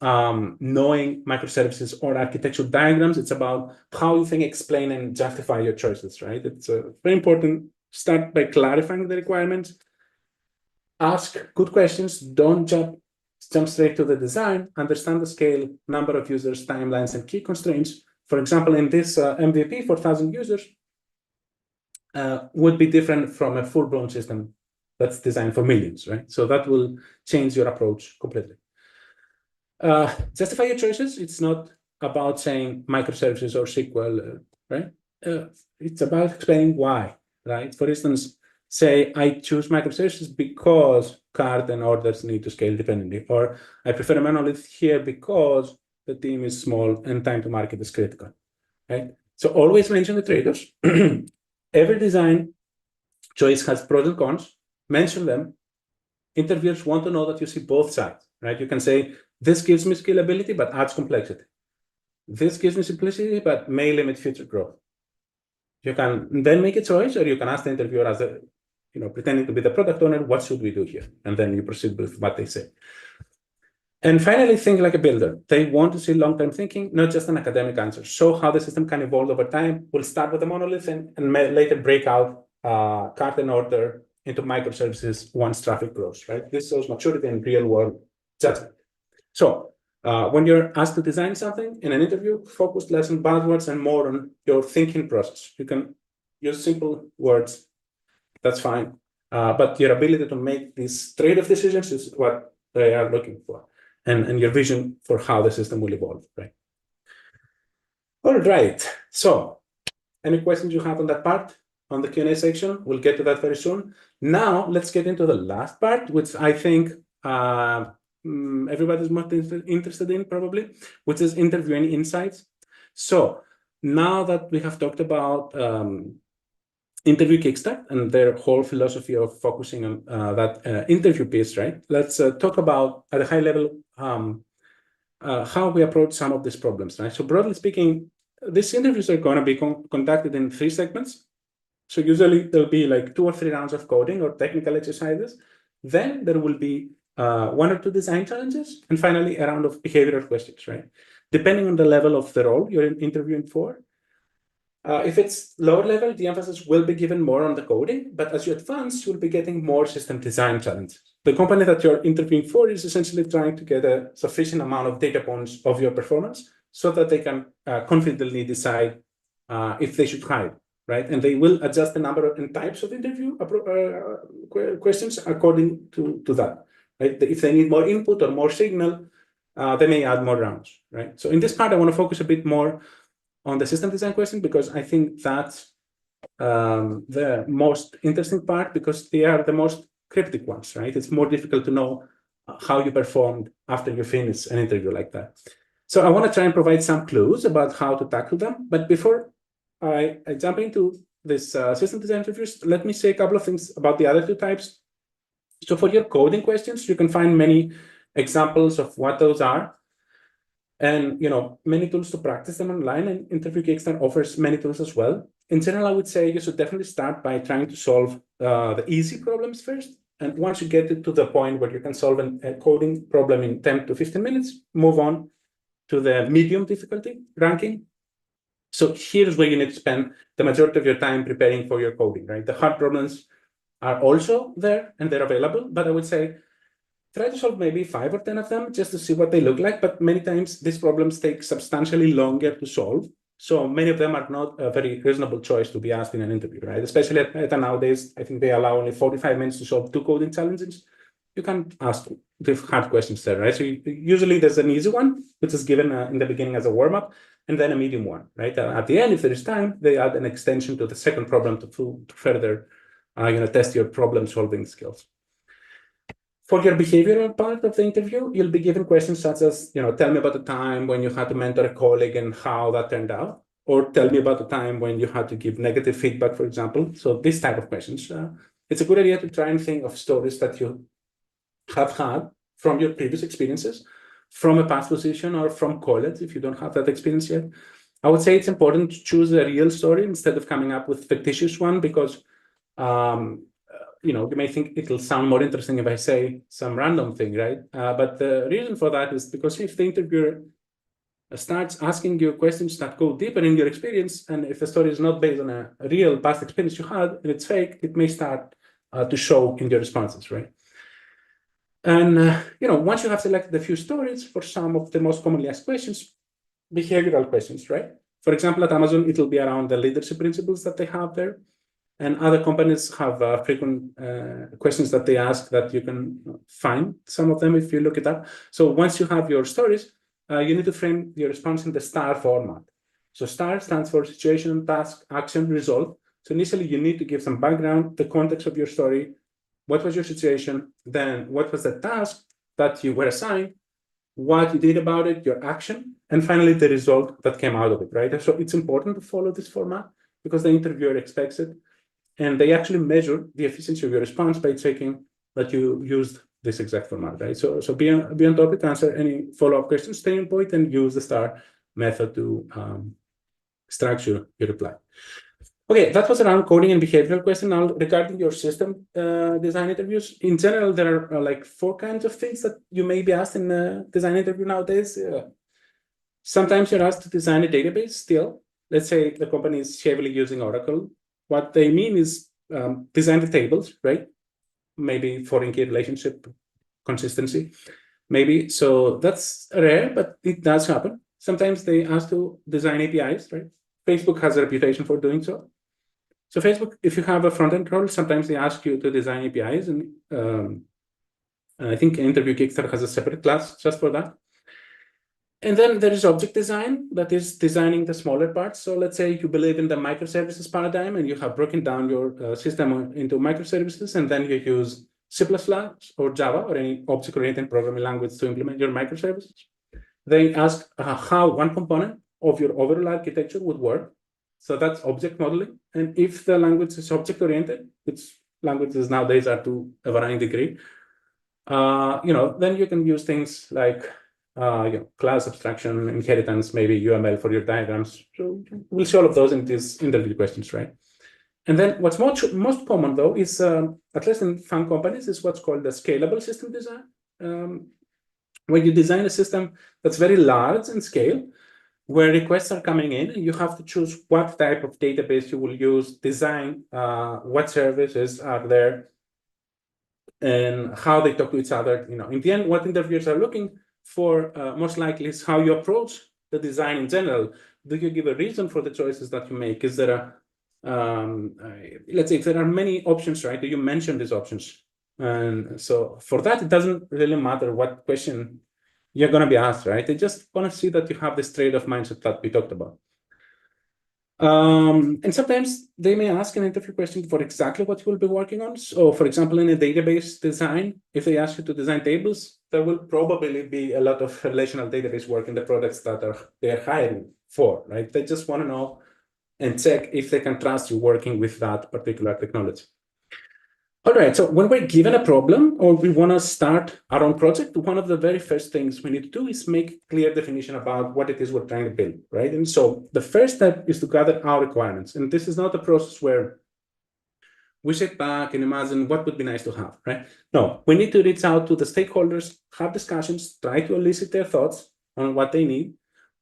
S1: knowing microservices or architectural diagrams. It's about how you think, explain, and justify your choices, right? It's very important. Start by clarifying the requirements. Ask good questions. Don't jump straight to the design. Understand the scale, number of users, timelines, and key constraints. For example, in this MVP for 1,000 users would be different from a full-blown system that's designed for millions, right? So that will change your approach completely. Justify your choices. It's not about saying microservices or SQL, right? It's about explaining why, right? For instance, say I choose microservices because cart and orders need to scale dependently, or I prefer a monolith here because the team is small and time to market is critical, right? So always mention the trade-offs. Every design choice has pros and cons. Mention them. Interviewers want to know that you see both sides, right? You can say, this gives me scalability, but adds complexity. This gives me simplicity, but may limit future growth. You can then make a choice, or you can ask the interviewer as a, pretending to be the product owner, what should we do here? And then you proceed with what they say. And finally, think like a builder. They want to see long-term thinking, not just an academic answer. Show how the system can evolve over time. We'll start with a monolith and later break out cart and order into microservices once traffic grows, right? This shows maturity and real-world judgment. So when you're asked to design something in an interview, focus less on buzzwords and more on your thinking process. You can use simple words, that's fine. But your ability to make these trade-off decisions is what they are looking for, and your vision for how the system will evolve, right? All right. So any questions you have on that part, on the Q&A section? We'll get to that very soon. Now, let's get into the last part, which I think everybody's most interested in probably, which is interviewing insights. So now that we have talked about interview Kickstart and their whole philosophy of focusing on that interview piece, right? Let's talk about at a high level how we approach some of these problems, right? So broadly speaking, these interviews are going to be conducted in 3 segments. So usually there'll be like 2 or 3 rounds of coding or technical exercises. Then there will be 1 or 2 design challenges, and finally a round of behavioral questions, right? Depending on the level of the role you're interviewing for. If it's lower level, the emphasis will be given more on the coding, but as you advance, you'll be getting more system design challenges. The company that you're interviewing for is essentially trying to get a sufficient amount of data points of your performance so that they can confidently decide if they should hire, right? And they will adjust the number and types of interview questions according to that, right? If they need more input or more signal, they may add more rounds, right? So in this part, I want to focus a bit more on the system design question, because I think that's the most interesting part, because they are the most cryptic ones, right? It's more difficult to know how you performed after you finish an interview like that. So I want to try and provide some clues about how to tackle them. But before I jump into this system design interviews, let me say a couple of things about the other 2 types. So for your coding questions, you can find many examples of what those are. And many tools to practice them online, and Interview Kickstart offers many tools as well. in general, I would say you should definitely start by trying to solve the easy problems first. And once you get it to the point where you can solve a coding problem in 10 to 15 minutes, move on to the medium difficulty ranking. So here's where you need to spend the majority of your time preparing for your coding, right? The hard problems are also there and they're available, but I would say try to solve maybe 5 or 10 of them just to see what they look like. But many times these problems take substantially longer to solve. So many of them are not a very reasonable choice to be asked in an interview, right? Especially at nowadays, I think they allow only 45 minutes to solve 2 coding challenges. You can't ask the hard questions there, right? So usually there's an easy one, which is given in the beginning as a warm-up, and then a medium one, right? At the end, if there is time, they add an extension to the second problem to further test your problem-solving skills. For your behavioral part of the interview, you'll be given questions such as, tell me about the time when you had to mentor a colleague and how that turned out, or tell me about the time when you had to give negative feedback, for example. So this type of questions. It's a good idea to try and think of stories that you have had from your previous experiences, from a past position or from college, if you don't have that experience yet. I would say it's important to choose a real story instead of coming up with a fictitious one, because you may think it'll sound more interesting if I say some random thing, right? But the reason for that is because if the interviewer starts asking you questions that go deeper in your experience, and if the story is not based on a real past experience you had, and it's fake, it may start to show in your responses, right? And once you have selected a few stories for some of the most commonly asked questions, behavioral questions, right? For example, at Amazon, it'll be around the leadership principles that they have there. And other companies have frequent questions that they ask that you can find some of them if you look it up. So once you have your stories, you need to frame your response in the STAR format. So STAR stands for situation, task, action, result. So initially, you need to give some background, the context of your story. What was your situation? Then what was the task that you were assigned? What you did about it, your action, and finally, the result that came out of it, right? So it's important to follow this format because the interviewer expects it. And they actually measure the efficiency of your response by checking that you used this exact format, right? So be on topic, answer any follow-up questions, stay on point, and use the STAR method to structure your reply. Okay, that was around coding and behavioral question. Now, regarding your system design interviews, in general, there are like 4 kinds of things that you may be asked in a design interview nowadays. Sometimes you're asked to design a database still. Let's say the company is heavily using Oracle. What they mean is design the tables, right? Maybe foreign key relationship consistency, maybe. So that's rare, but it does happen. Sometimes they ask to design APIs, right? Facebook has a reputation for doing so. So Facebook, if you have a front-end role, sometimes they ask you to design APIs. And I think Interview Kickstart has a separate class just for that. And then there is object design, that is designing the smaller parts. So let's say you believe in the microservices paradigm and you have broken down your system into microservices, and then you use C++ or Java or any object-oriented programming language to implement your microservices. They ask how one component of your overall architecture would work. So that's object modeling. And if the language is object-oriented, which languages nowadays are to a varying degree, then you can use things like class abstraction, inheritance, maybe UML for your diagrams. So we'll see all of those in these interview questions, right? And then what's most common, though, is, at least in FAANG companies, is what's called the scalable system design, where you design a system that's very large in scale, where requests are coming in, and you have to choose what type of database you will use, design what services are there, and how they talk to each other. In the end, what interviewers are looking for most likely is how you approach the design in general. Do you give a reason for the choices that you make? Is there let's say if there are many options, right? Do you mention these options? And so for that, it doesn't really matter what question you're going to be asked, right? They just want to see that you have this trade-off mindset that we talked about. And sometimes they may ask an interview question for exactly what you will be working on. So for example, in a database design, if they ask you to design tables, there will probably be a lot of relational database work in the products that they're hiring for, right? They just want to know and check if they can trust you working with that particular technology. All right, so when we're given a problem or we want to start our own project, one of the very first things we need to do is make clear definition about what it is we're trying to build, right? And so the first step is to gather our requirements. And this is not a process where we sit back and imagine what would be nice to have, right? No, we need to reach out to the stakeholders, have discussions, try to elicit their thoughts on what they need.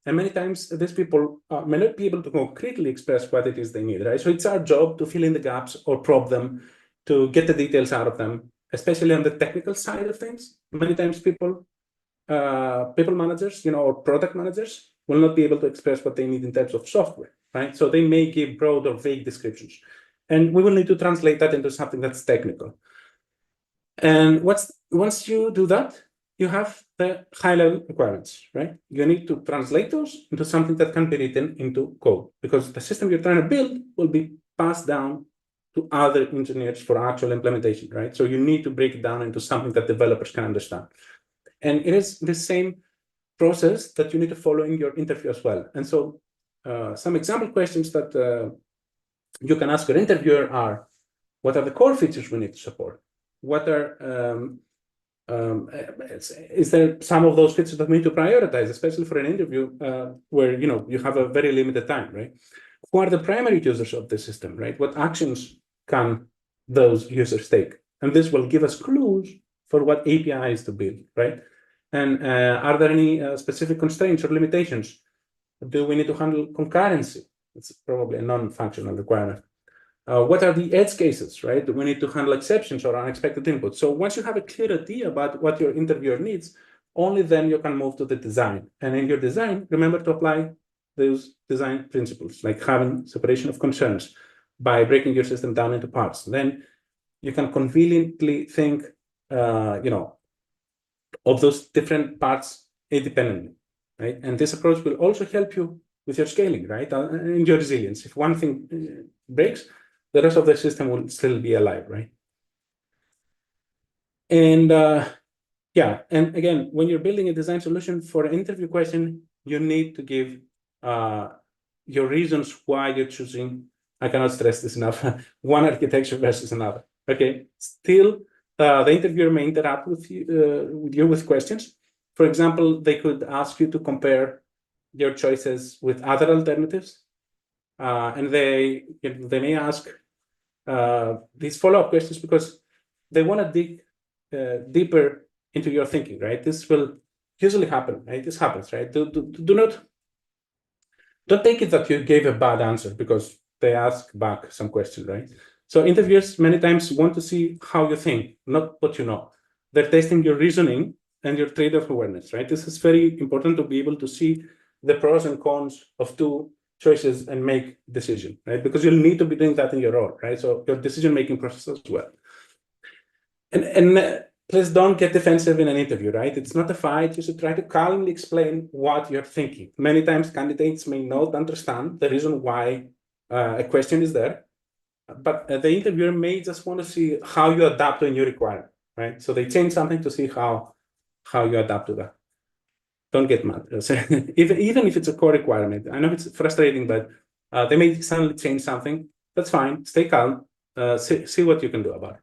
S1: And many times these people may not be able to concretely express what it is they need, right? So it's our job to fill in the gaps or probe them, to get the details out of them, especially on the technical side of things. Many times people managers, or product managers will not be able to express what they need in terms of software, right? So they may give broad or vague descriptions. And we will need to translate that into something that's technical. And once you do that, you have the high-level requirements, right? You need to translate those into something that can be written into code, because the system you're trying to build will be passed down to other engineers for actual implementation, right? So you need to break it down into something that developers can understand. And it is the same process that you need to follow in your interview as well. And so some example questions that you can ask your interviewer are, what are the core features we need to support? What are, is there some of those features that we need to prioritize, especially for an interview where, you have a very limited time, right? Who are the primary users of the system, right? What actions can those users take? And this will give us clues for what APIs to build, right? And are there any specific constraints or limitations? Do we need to handle concurrency? It's probably a non-functional requirement. What are the edge cases, right? Do we need to handle exceptions or unexpected inputs? So once you have a clear idea about what your interviewer needs, only then you can move to the design. And in your design, remember to apply those design principles, like having separation of concerns by breaking your system down into parts. Then you can conveniently think, of those different parts independently, right? And this approach will also help you with your scaling, right? And your resilience. If one thing breaks, the rest of the system will still be alive, right? And yeah, and again, when you're building a design solution for an interview question, you need to give your reasons why you're choosing, I cannot stress this enough, one architecture versus another, okay? Still, the interviewer may interact with you with questions. For example, they could ask you to compare your choices with other alternatives. And they may ask these follow-up questions because they want to dig deeper into your thinking, right? This will usually happen, right? This happens, right? Don't take it that you gave a bad answer because they ask back some question, right? So interviewers many times want to see how you think, not what you know. They're testing your reasoning and your trade-off awareness, right? This is very important to be able to see the pros and cons of two choices and make decision, right? Because you'll need to be doing that in your role, right? So your decision-making process as well. And please don't get defensive in an interview, right? It's not a fight. You should try to calmly explain what you're thinking. Many times candidates may not understand the reason why a question is there, but the interviewer may just want to see how you adapt to a new requirement, right? So they change something to see how you adapt to that. Don't get mad. Even if it's a core requirement, I know it's frustrating, but they may suddenly change something. That's fine. Stay calm. See what you can do about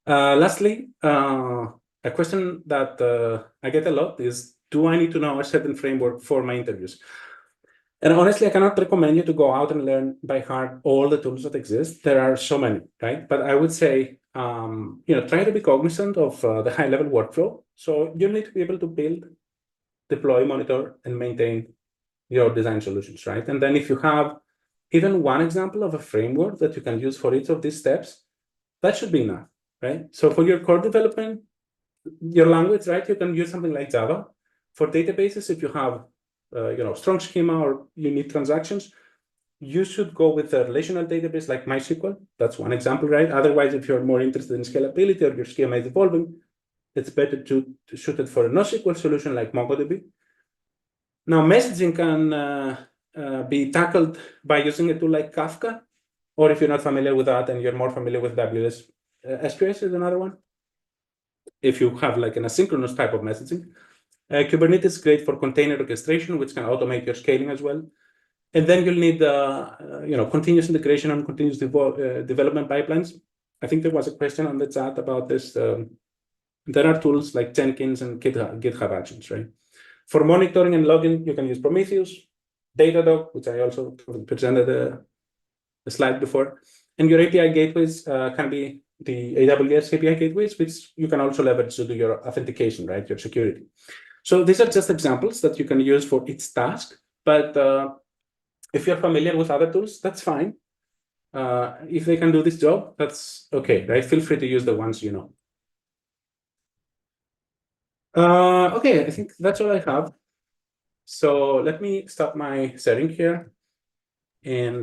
S1: it. Lastly, a question that I get a lot is, do I need to know a certain framework for my interviews? And honestly, I cannot recommend you to go out and learn by heart all the tools that exist. There are so many, right? But I would say, try to be cognizant of the high-level workflow. So you need to be able to build, deploy, monitor, and maintain your design solutions, right? And then if you have even one example of a framework that you can use for each of these steps, that should be enough, right? So for your core development, your language, right, you can use something like Java. For databases, if you have strong schema or you need transactions, you should go with a relational database like MySQL. That's one example, right? Otherwise, if you're more interested in scalability or your schema is evolving, it's better to shoot it for a NoSQL solution like MongoDB. Now, messaging can be tackled by using a tool like Kafka, or if you're not familiar with that and you're more familiar with AWS, SQS is another one. If you have like an asynchronous type of messaging. Kubernetes is great for container orchestration, which can automate your scaling as well. And then you'll need continuous integration and continuous development pipelines. I think there was a question on the chat about this. There are tools like Jenkins and GitHub Actions, right? For monitoring and logging, you can use Prometheus, Datadog, which I also presented a slide before. And your API gateways can be the AWS API gateways, which you can also leverage to do your authentication, right? Your security. So these are just examples that you can use for each task. But if you're familiar with other tools, that's fine. If they can do this job, that's okay, right? Feel free to use the ones you know. Okay, I think that's all I have. So let me stop my sharing here and